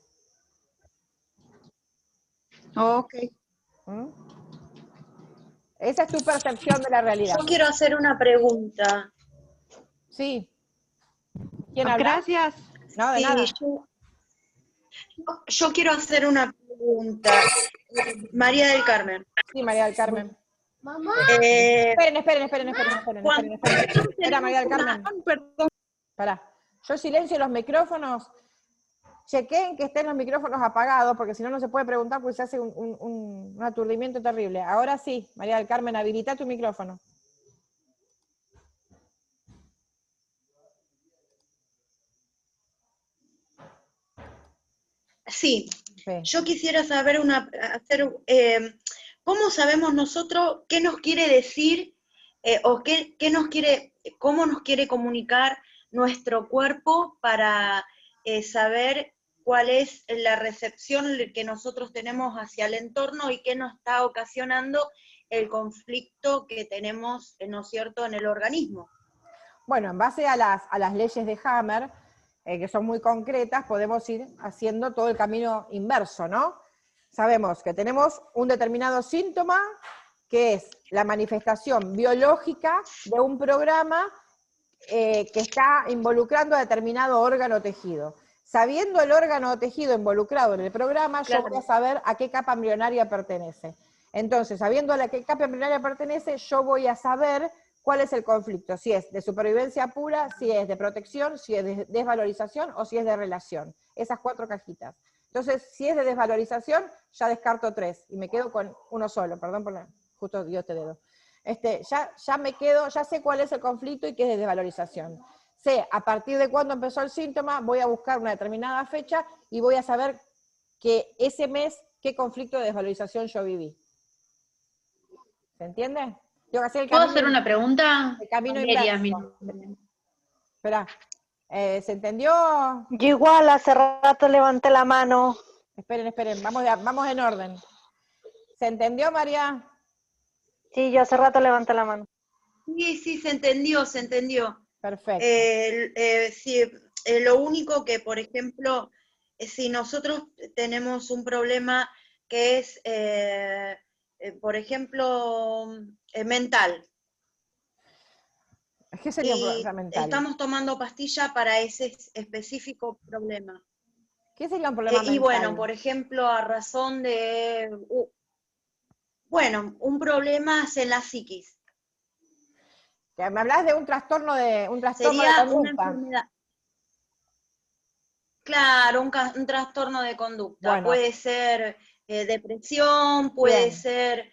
Ok.
¿Mm? Esa es tu percepción de la realidad.
Yo quiero hacer una pregunta.
Sí. ¿Quién habla?
Gracias.
No, de
Sí,
nada.
yo quiero hacer una pregunta. María del Carmen.
Sí, María del Carmen.
Eh,
Esperen.
cuando
Espera, María del Carmen.
Perdón.
Pará. Yo silencio los micrófonos. Chequen que estén los micrófonos apagados, porque si no, no se puede preguntar, porque se hace un aturdimiento terrible. Ahora sí, María del Carmen, habilita tu micrófono.
Sí,
Sí.
yo quisiera saber ¿cómo sabemos nosotros qué nos quiere decir o cómo nos quiere comunicar nuestro cuerpo para saber cuál es la recepción que nosotros tenemos hacia el entorno y qué nos está ocasionando el conflicto que tenemos, ¿no es cierto?, en el organismo?
Bueno, en base a las leyes de Hammer, que son muy concretas, podemos ir haciendo todo el camino inverso, ¿no? Sabemos que tenemos un determinado síntoma, que es la manifestación biológica de un programa que está involucrando a determinado órgano o tejido. Sabiendo el órgano o tejido involucrado en el programa,
Claro.
yo voy a saber a qué capa embrionaria pertenece. Entonces, sabiendo a qué capa embrionaria pertenece, yo voy a saber cuál es el conflicto, si es de supervivencia pura, si es de protección, si es de desvalorización o si es de relación. Esas 4 cajitas. Entonces, si es de desvalorización, ya descarto 3 y me quedo con uno solo. Perdón por justo dio este dedo. Ya me quedo, ya sé cuál es el conflicto y qué es de desvalorización. Sé a partir de cuándo empezó el síntoma, voy a buscar una determinada fecha y voy a saber que ese mes qué conflicto de desvalorización yo viví. ¿Se entiende? Tengo que hacer el
¿Puedo
camino,
hacer una pregunta?
el camino
Valeria,
inverso. Espera. ¿Se entendió?
Yo igual hace rato levanté la mano.
Esperen, vamos en orden. ¿Se entendió, María?
Sí, yo hace rato levanté la mano.
Sí, se entendió, se entendió.
Perfecto.
Sí, lo único que, por ejemplo, si nosotros tenemos un problema que es, por ejemplo, mental,
¿Qué sería un
y
problema mental?
estamos tomando pastilla para ese específico problema.
¿Qué sería un problema
Y
mental?
bueno, por ejemplo, a razón de, bueno, un problema es en la psiquis.
Que me hablas de un trastorno de
Sería una
conducta.
enfermedad. Claro, un trastorno de conducta.
Bueno.
Puede ser depresión, puede
Bien.
ser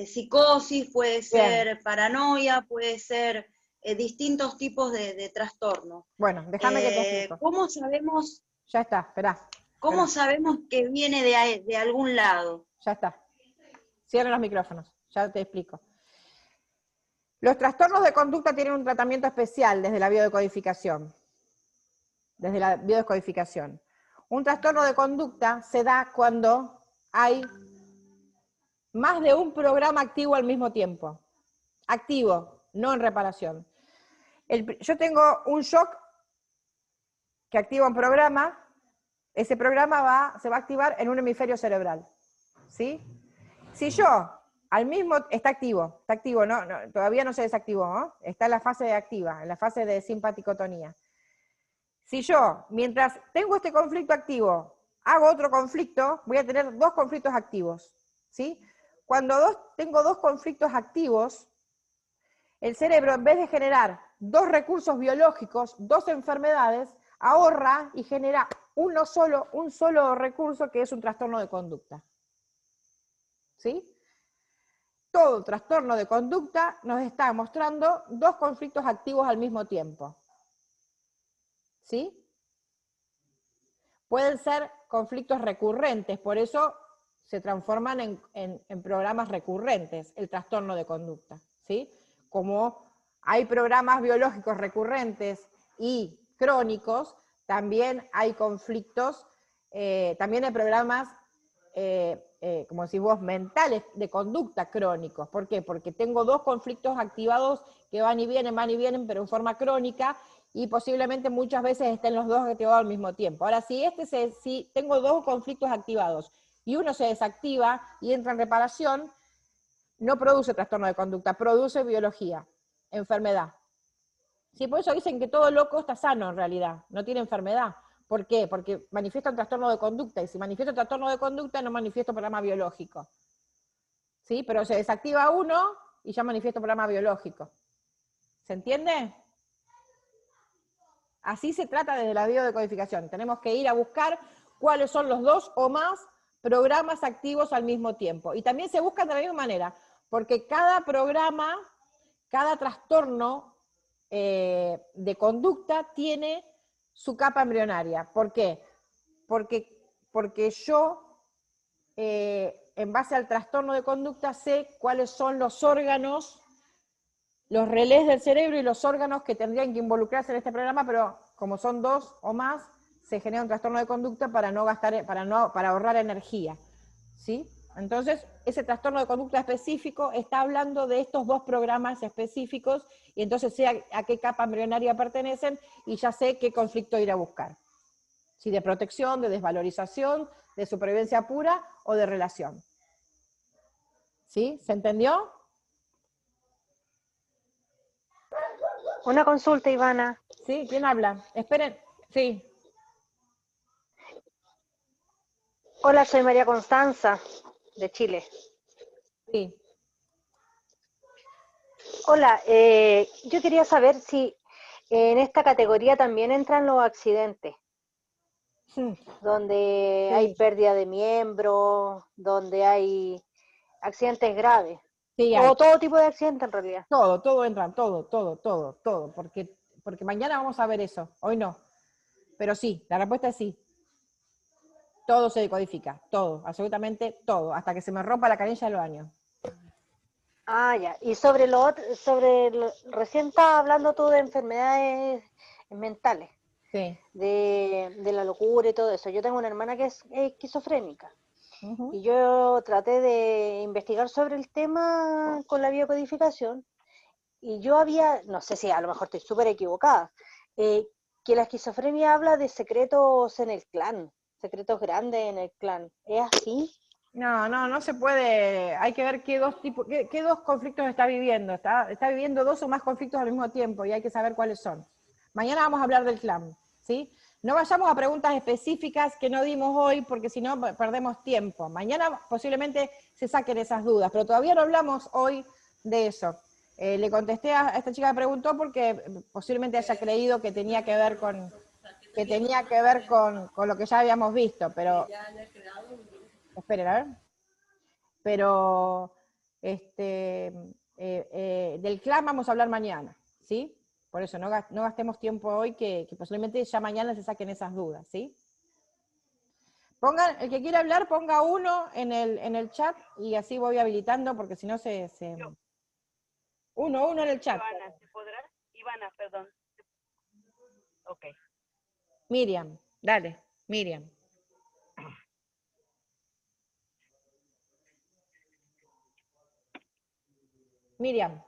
psicosis, puede ser paranoia, puede ser distintos tipos de trastornos.
Bueno, déjame que te explico.
¿Cómo sabemos,
Ya está, esperá.
cómo sabemos que viene de algún lado?
Ya está. Cierren los micrófonos, ya te explico. Los trastornos de conducta tienen un tratamiento especial desde la biodecodificación. Desde la biodescodificación. Un trastorno de conducta se da cuando hay más de un programa activo al mismo tiempo. Activo, no en reparación. Yo tengo un shock que activa un programa, ese programa se va a activar en un hemisferio cerebral. ¿Sí? Si yo, está activo, no, todavía no se desactivó, ¿no? Está en la fase activa, en la fase de simpaticotonía. Si yo, mientras tengo este conflicto activo, hago otro conflicto, voy a tener dos conflictos activos, ¿sí? Cuando tengo dos conflictos activos, el cerebro, en vez de generar dos recursos biológicos, dos enfermedades, ahorra y genera un solo recurso que es un trastorno de conducta. ¿Sí? Todo trastorno de conducta nos está mostrando dos conflictos activos al mismo tiempo. ¿Sí? Pueden ser conflictos recurrentes, por eso se transforman en programas recurrentes, el trastorno de conducta, ¿sí? Como hay programas biológicos recurrentes y crónicos, también hay conflictos, también hay programas, como decís vos, mentales de conducta crónicos. ¿Por qué? Porque tengo dos conflictos activados que van y vienen, pero en forma crónica, y posiblemente muchas veces estén los dos activados al mismo tiempo. Ahora, si tengo dos conflictos activados y uno se desactiva y entra en reparación, no produce trastorno de conducta, produce biología, enfermedad. Sí, por eso dicen que todo loco está sano en realidad, no tiene enfermedad. ¿Por qué? Porque manifiesta un trastorno de conducta, y si manifiesta un trastorno de conducta no manifiesta un programa biológico. ¿Sí? Pero se desactiva uno y ya manifiesta un programa biológico. ¿Se entiende? Así se trata desde la biodecodificación. Tenemos que ir a buscar cuáles son los dos o más programas activos al mismo tiempo. Y también se buscan de la misma manera, porque cada programa, cada trastorno de conducta tiene su capa embrionaria. ¿Por qué? Porque yo, en base al trastorno de conducta, sé cuáles son los órganos, los relés del cerebro y los órganos que tendrían que involucrarse en este programa, pero como son dos o más, se genera un trastorno de conducta para ahorrar energía, ¿sí? Entonces, ese trastorno de conducta específico está hablando de estos dos programas específicos, y entonces sé a qué capa embrionaria pertenecen y ya sé qué conflicto ir a buscar. Si de protección, de desvalorización, de supervivencia pura o de relación. ¿Sí? ¿Se entendió?
Una consulta, Ivana.
¿Sí? ¿Quién habla? Esperen. Sí.
Hola, soy María Constanza, de Chile.
Sí.
Hola, yo quería saber si en esta categoría también entran los accidentes, donde
Sí.
hay pérdida de miembros, donde hay accidentes graves,
Sí, hay.
o todo tipo de accidentes en realidad.
Todo entra, todo, porque mañana vamos a ver eso, hoy no. Pero sí, la respuesta es sí. Todo se decodifica, todo, absolutamente todo, hasta que se me rompa la canilla del baño.
Ah, ya. Y recién estabas hablando tú de enfermedades mentales,
Sí.
de la locura y todo eso. Yo tengo una hermana que es esquizofrénica.
Ujú.
Y yo traté de investigar sobre el tema con la biocodificación y yo había, no sé si a lo mejor estoy súper equivocada, eh, que la esquizofrenia habla de secretos en el clan, secretos grandes en el clan. ¿Es así?
No, no, no se puede. Hay que ver qué dos tipos, qué dos conflictos está viviendo. Está viviendo dos o más conflictos al mismo tiempo y hay que saber cuáles son. Mañana vamos a hablar del clan, ¿sí? No vayamos a preguntas específicas que no dimos hoy porque si no perdemos tiempo. Mañana posiblemente se saquen esas dudas, pero todavía no hablamos hoy de eso. Le contesté a esta chica que preguntó porque posiblemente haya creído que tenía que ver con lo que ya habíamos visto, pero esperen, a ver. Pero del clan vamos a hablar mañana, ¿sí? Por eso no gastemos tiempo hoy, que posiblemente ya mañana se saquen esas dudas, ¿sí? Pongan, el que quiera hablar, ponga uno en el chat y así voy habilitando, porque si no uno en el chat.
Ivana, ¿se podrá? Ivana, perdón. Ok.
Miriam, dale, Miriam. Miriam.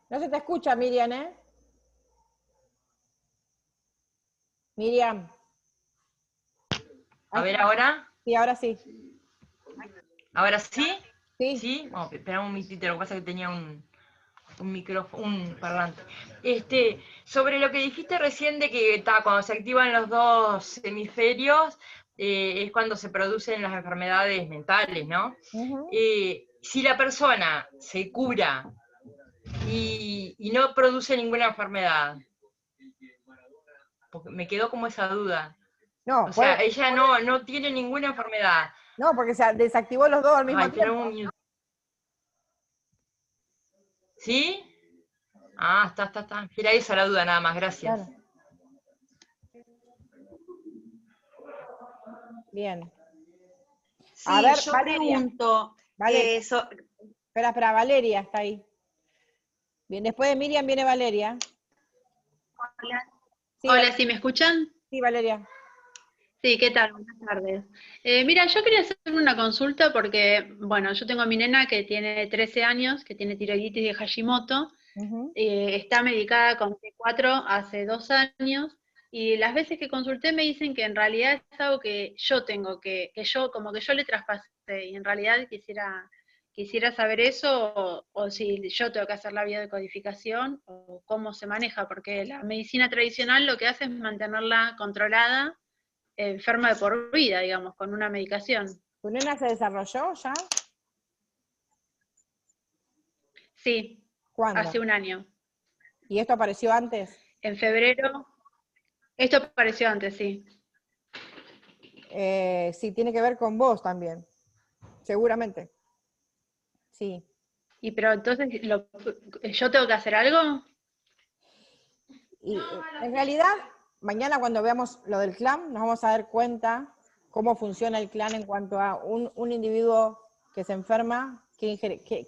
No se te escucha, Miriam, ¿eh? Miriam.
A
Ahí
ver,
está.
ahora.
Sí, ahora sí.
¿Ahora sí?
Sí.
¿Sí? Bueno, esperamos un minutito, lo que pasa es que tenía un micrófono, un parlante. Sobre lo que dijiste recién de que cuando se activan los dos hemisferios, es cuando se producen las enfermedades mentales, ¿no?
Uh-huh.
Si la persona se cura y no produce ninguna enfermedad, porque me quedó como esa duda.
No,
O sea, ella no tiene ninguna enfermedad.
no, porque se desactivó los dos al mismo
Ay,
tiempo.
tenemos un minuto. ¿Sí? Ah, está. Era esa la duda nada más, gracias.
Claro. Bien. A
Sí,
ver,
yo
Valeria.
pregunto,
Valeria. Espera, Valeria está ahí. Bien, después de Miriam viene Valeria. Sí,
Hola, ¿sí me escuchan?
sí, Valeria.
Sí, ¿qué tal? Buenas tardes. Mira, yo quería hacer una consulta porque, bueno, yo tengo a mi nena que tiene 13 años, que tiene tiroiditis de Hashimoto,
Uh-huh.
está medicada con T4 hace 2 años, y las veces que consulté me dicen que en realidad es algo que yo tengo, que yo, como que yo le traspasé, y en realidad quisiera saber eso, o si yo tengo que hacer la biodecodificación, o cómo se maneja, porque la medicina tradicional lo que hace es mantenerla controlada, enferma de por vida, digamos, con una medicación.
¿Tu nena se desarrolló ya?
Sí,
¿Cuándo?
hace un año.
¿Y esto apareció antes?
En febrero, esto apareció antes, sí.
Sí, tiene que ver con vos también. Seguramente. Sí.
Y pero entonces, ¿yo tengo que hacer algo?
Y en realidad, mañana cuando veamos lo del clan, nos vamos a dar cuenta cómo funciona el clan en cuanto a un individuo que se enferma, qué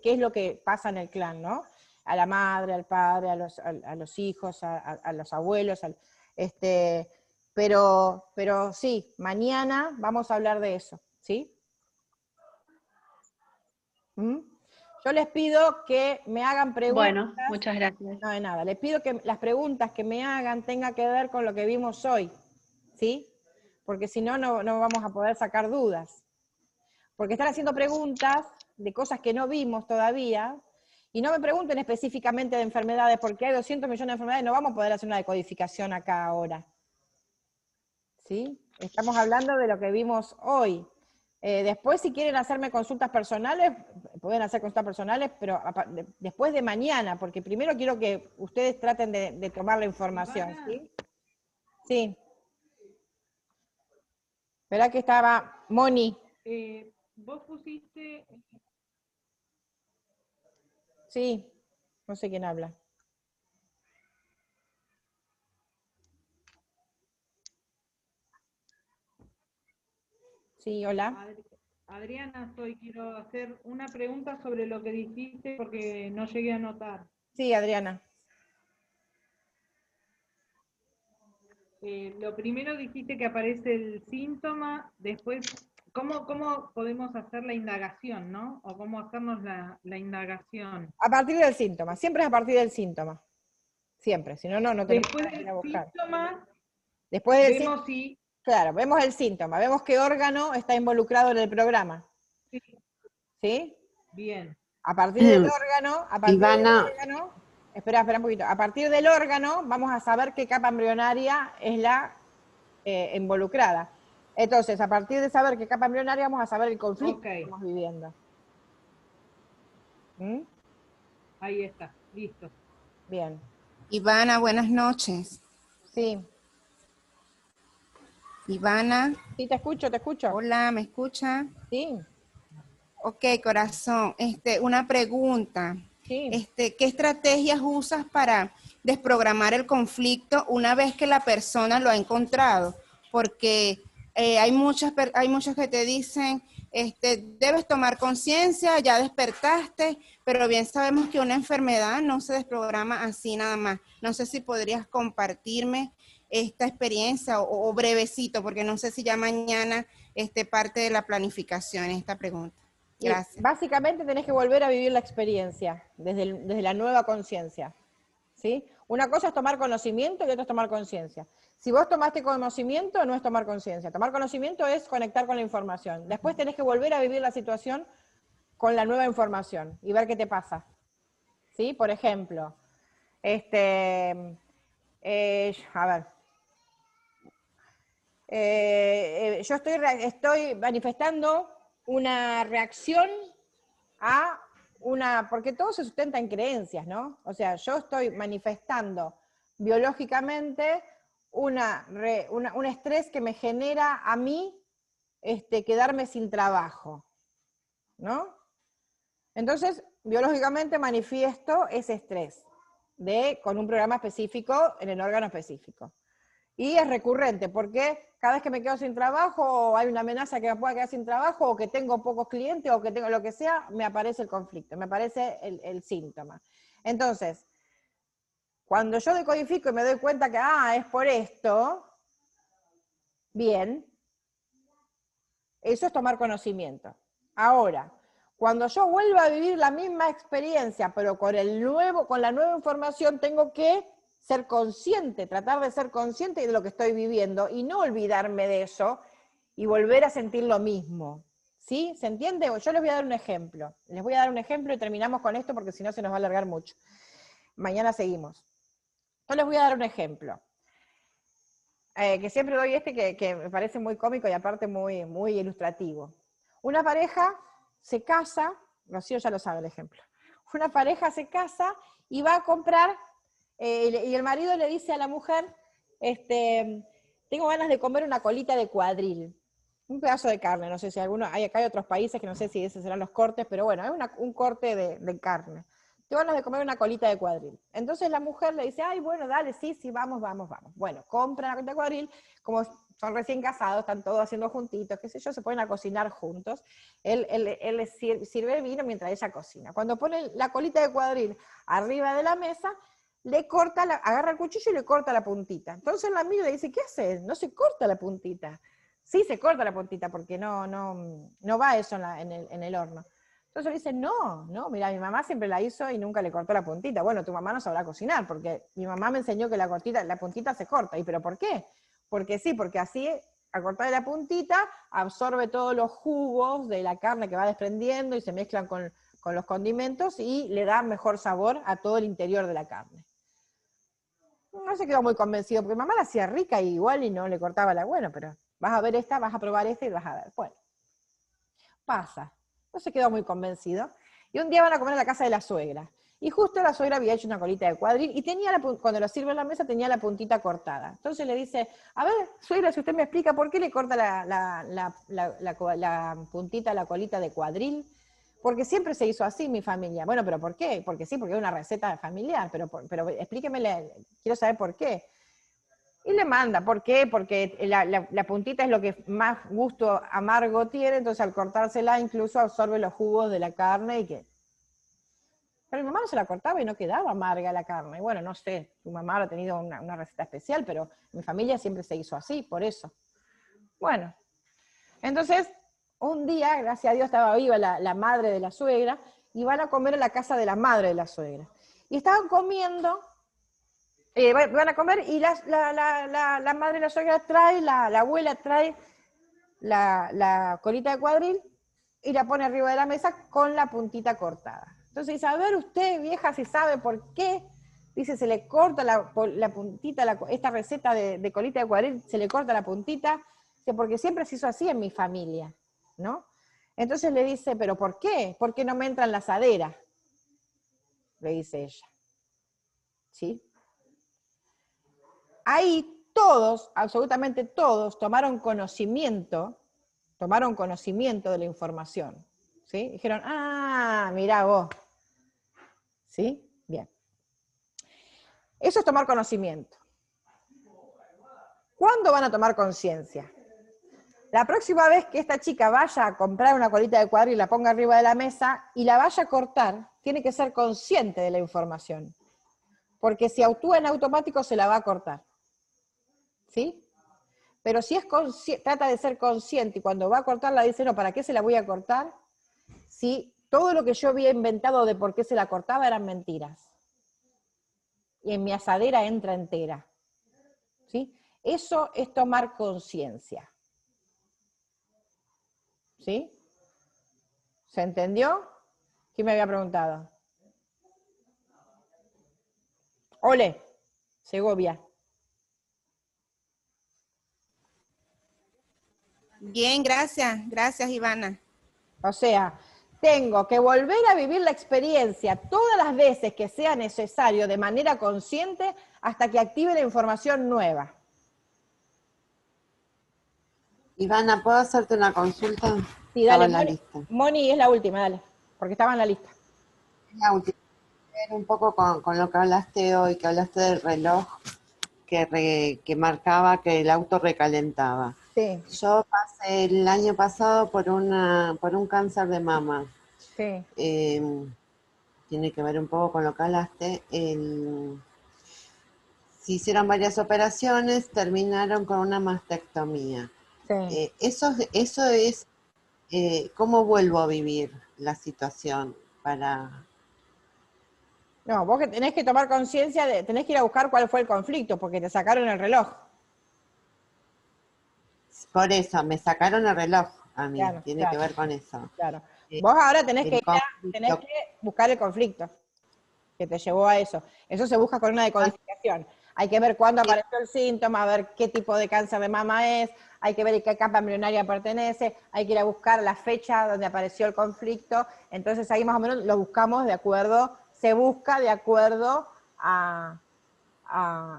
es lo que pasa en el clan, ¿no? A la madre, al padre, a los hijos, a los abuelos, pero sí, mañana vamos a hablar de eso, ¿sí? ¿Mm? Yo les pido que me hagan preguntas.
Bueno, muchas gracias.
No, de nada. Les pido que las preguntas que me hagan tengan que ver con lo que vimos hoy, ¿sí? Porque si no, no vamos a poder sacar dudas. Porque están haciendo preguntas de cosas que no vimos todavía, y no me pregunten específicamente de enfermedades, porque hay 200 millones de enfermedades, no vamos a poder hacer una decodificación acá ahora. ¿Sí? Estamos hablando de lo que vimos hoy. Después, si quieren hacerme consultas personales, pueden hacer consultas personales, pero después de mañana, porque primero quiero que ustedes traten de tomar la información, ¿sí? Sí. ¿Verdad que estaba Moni?
Vos pusiste...
Sí, no sé quién habla. Sí, hola.
Adriana, quiero hacer una pregunta sobre lo que dijiste porque no llegué a notar.
Sí, Adriana.
Lo primero dijiste que aparece el síntoma, después, ¿cómo podemos hacer la indagación, no? O cómo hacernos la indagación.
A partir del síntoma, siempre es a partir del síntoma. Siempre, si no, no tenemos
Después
que ir
del
a buscar.
síntoma,
Después del
vemos si...
Claro, vemos el síntoma, vemos qué órgano está involucrado en el programa.
Sí.
¿Sí?
Bien.
A partir del órgano, espera un poquito, a partir del órgano vamos a saber qué capa embrionaria es la involucrada. Entonces, a partir de saber qué capa embrionaria vamos a saber el conflicto que estamos viviendo. ¿Mm?
Ahí está, listo.
Bien.
Ivana, buenas noches.
Sí.
Ivana.
Sí, te escucho, te escucho.
Hola, ¿me escucha?
Sí.
Ok, corazón. Una pregunta.
Sí.
¿Qué estrategias usas para desprogramar el conflicto una vez que la persona lo ha encontrado? Porque hay muchos que te dicen, debes tomar conciencia, ya despertaste, pero bien sabemos que una enfermedad no se desprograma así nada más. No sé si podrías compartirme esta experiencia o brevecito, porque no sé si ya mañana parte de la planificación esta pregunta. Gracias.
Y básicamente tenés que volver a vivir la experiencia desde la nueva conciencia. ¿Sí? Una cosa es tomar conocimiento y otra es tomar conciencia. Si vos tomaste conocimiento, no es tomar conciencia. Tomar conocimiento es conectar con la información. Después tenés que volver a vivir la situación con la nueva información y ver qué te pasa. ¿Sí? Por ejemplo, yo estoy manifestando una reacción a porque todo se sustenta en creencias, ¿no? O sea, yo estoy manifestando biológicamente un estrés que me genera a mí quedarme sin trabajo, ¿no? Entonces, biológicamente manifiesto ese estrés con un programa específico en el órgano específico. Y es recurrente, porque cada vez que me quedo sin trabajo, o hay una amenaza que me pueda quedar sin trabajo, o que tengo pocos clientes, o que tengo lo que sea, me aparece el conflicto, me aparece el síntoma. Entonces, cuando yo decodifico y me doy cuenta que, es por esto, bien, eso es tomar conocimiento. Ahora, cuando yo vuelva a vivir la misma experiencia, pero con la nueva información, tengo que ser consciente, tratar de ser consciente de lo que estoy viviendo y no olvidarme de eso y volver a sentir lo mismo. ¿Sí? ¿Se entiende? Yo les voy a dar un ejemplo. Les voy a dar un ejemplo y terminamos con esto porque si no se nos va a alargar mucho. Mañana seguimos. Yo les voy a dar un ejemplo. Que siempre doy que me parece muy cómico y aparte muy, muy ilustrativo. Una pareja se casa, Rocío ya lo sabe el ejemplo. Una pareja se casa y va a comprar, y el marido le dice a la mujer, tengo ganas de comer una colita de cuadril, un pedazo de carne, no sé si acá hay otros países que no sé si esos serán los cortes, pero bueno, es un corte de carne. Tengo ganas de comer una colita de cuadril. Entonces la mujer le dice, bueno, dale, sí, vamos. Bueno, compran la colita de cuadril, como son recién casados, están todos haciendo juntitos, qué sé yo, se ponen a cocinar juntos. Él les sirve el vino mientras ella cocina. Cuando pone la colita de cuadril arriba de la mesa, agarra el cuchillo y le corta la puntita. Entonces la amiga le dice, ¿qué haces? No se corta la puntita. Sí, se corta la puntita porque no va eso en el horno. Entonces le dice, no, mira, mi mamá siempre la hizo y nunca le cortó la puntita. Bueno, tu mamá no sabrá cocinar, porque mi mamá me enseñó que la puntita se corta. ¿Y pero por qué? Porque sí, porque así, al cortar la puntita, absorbe todos los jugos de la carne que va desprendiendo y se mezclan con los condimentos y le da mejor sabor a todo el interior de la carne. No se quedó muy convencido, porque mamá la hacía rica y igual y no le cortaba bueno, pero vas a ver esta, vas a probar esta y vas a ver. Bueno, pasa. No se quedó muy convencido. Y un día van a comer a la casa de la suegra. Y justo la suegra había hecho una colita de cuadril y cuando lo sirve en la mesa tenía la puntita cortada. Entonces le dice, a ver, suegra, si usted me explica por qué le corta la puntita, la colita de cuadril. Porque siempre se hizo así mi familia. Bueno, ¿pero por qué? Porque sí, porque es una receta familiar, pero explíqueme, quiero saber por qué. Y le manda, ¿por qué? Porque la puntita es lo que más gusto amargo tiene, entonces al cortársela incluso absorbe los jugos de la carne y que... Pero mi mamá no se la cortaba y no quedaba amarga la carne. Bueno, no sé, tu mamá habrá tenido una receta especial, pero en mi familia siempre se hizo así, por eso. Bueno, entonces, un día, gracias a Dios, estaba viva la madre de la suegra, y van a comer a la casa de la madre de la suegra. Y estaban comiendo, van a comer, y la madre de la suegra trae, la abuela trae la colita de cuadril, y la pone arriba de la mesa con la puntita cortada. Entonces dice, a ver usted, vieja, si sabe por qué, dice, se le corta la puntita, esta receta de colita de cuadril, se le corta la puntita, dice, porque siempre se hizo así en mi familia, ¿no? Entonces le dice, ¿pero por qué? ¿Por qué no me entra en la asadera? Le dice ella. ¿Sí? Ahí todos, absolutamente todos, tomaron conocimiento de la información. ¿Sí? Dijeron, ah, mirá vos. ¿Sí? Bien. Eso es tomar conocimiento. ¿Cuándo van a tomar conciencia? La próxima vez que esta chica vaya a comprar una colita de cuadril y la ponga arriba de la mesa y la vaya a cortar, tiene que ser consciente de la información. Porque si actúa en automático se la va a cortar. ¿Sí? Pero si trata de ser consciente y cuando va a cortarla dice, no, ¿para qué se la voy a cortar? Si todo lo que yo había inventado de por qué se la cortaba eran mentiras. Y en mi asadera entra entera. ¿Sí? Eso es tomar conciencia. ¿Sí? ¿Se entendió? ¿Quién me había preguntado? Ole, Segovia.
Bien, gracias. Gracias, Ivana.
O sea, tengo que volver a vivir la experiencia todas las veces que sea necesario de manera consciente hasta que active la información nueva.
Ivana, ¿puedo hacerte una consulta?
Sí, dale,
Estaba en la
Moni,
lista.
Moni es la última, dale, porque estaba en la lista.
La última. Un poco con lo que hablaste hoy, que hablaste del reloj que marcaba que el auto recalentaba.
Sí.
Yo pasé el año pasado por un cáncer de mama.
Sí.
Tiene que ver un poco con lo que hablaste. Se hicieron varias operaciones, terminaron con una mastectomía.
Sí.
Eso es, ¿cómo vuelvo a vivir la situación para...?
No, vos que tenés que tomar conciencia, tenés que ir a buscar cuál fue el conflicto, porque te sacaron el reloj.
Por eso, me sacaron el reloj a mí,
Claro,
tiene
claro,
que ver con eso.
Claro. Vos ahora tenés que
conflicto.
buscar el conflicto que te llevó a eso. Eso se busca con una decodificación. Hay que ver cuándo apareció el síntoma, a ver qué tipo de cáncer de mama es, hay que ver qué capa embrionaria pertenece, hay que ir a buscar la fecha donde apareció el conflicto. Entonces ahí más o menos lo buscamos de acuerdo, se busca de acuerdo a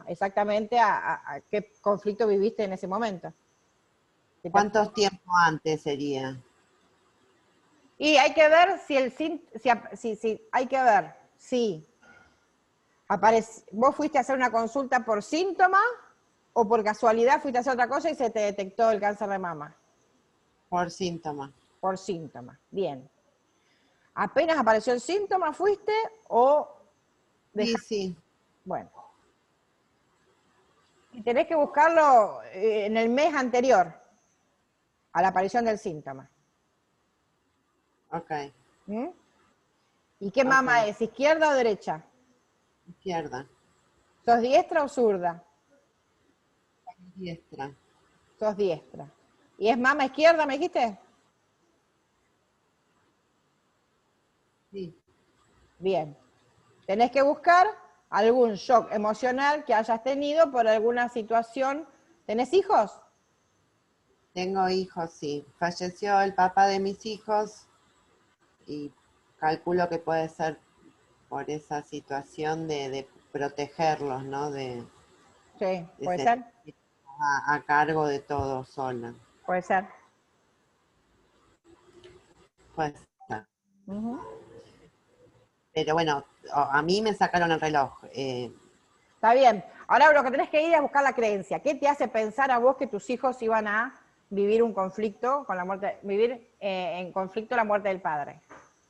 exactamente a qué conflicto viviste en ese momento.
¿Cuántos tiempos antes sería?
Y hay que ver hay que ver si vos fuiste a hacer una consulta por síntoma o por casualidad fuiste a hacer otra cosa y se te detectó el cáncer de mama.
Por síntoma.
Por síntoma, bien. ¿Apenas apareció el síntoma fuiste o dejaste?
Sí.
Bueno. Y tenés que buscarlo en el mes anterior a la aparición del síntoma.
Ok.
¿Mm? ¿Y qué mama es? ¿Izquierda o derecha?
Izquierda.
¿Sos diestra o zurda?
Diestra.
Sos diestra. ¿Y es mama izquierda, me dijiste?
Sí.
Bien. Tenés que buscar algún shock emocional que hayas tenido por alguna situación. ¿Tenés hijos?
Tengo hijos, sí. Falleció el papá de mis hijos y calculo que puede ser por esa situación de protegerlos, ¿no?
Sí, puede ser.
A cargo de todo sola.
Puede ser.
Puede ser. Pero bueno, a mí me sacaron el reloj.
Está bien. Ahora lo que tenés que ir es buscar la creencia. ¿Qué te hace pensar a vos que tus hijos iban a vivir un conflicto con la muerte, vivir en conflicto la muerte del padre?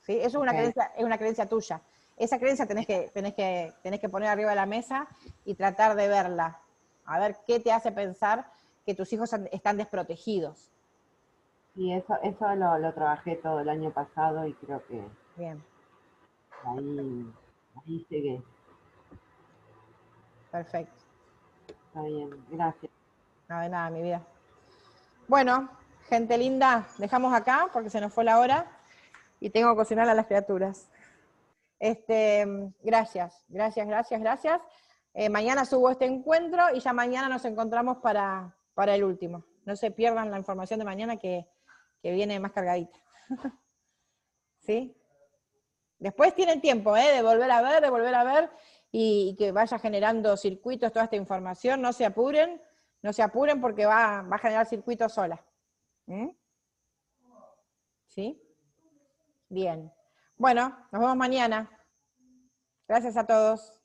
¿Sí? Eso es una creencia tuya. Esa creencia tenés que poner arriba de la mesa y tratar de verla. A ver qué te hace pensar que tus hijos están desprotegidos.
Y eso lo trabajé todo el año pasado y creo que
Bien.
Ahí llegué.
Perfecto.
Está bien, gracias.
No, de nada, mi vida. Bueno, gente linda, dejamos acá porque se nos fue la hora y tengo que cocinar a las criaturas. Gracias. Mañana subo este encuentro y ya mañana nos encontramos para el último. No se pierdan la información de mañana que viene más cargadita. ¿Sí? Después tienen tiempo, de volver a ver, y que vaya generando circuitos toda esta información. No se apuren porque va a generar circuitos sola. ¿Sí? Bien. Bueno, nos vemos mañana. Gracias a todos.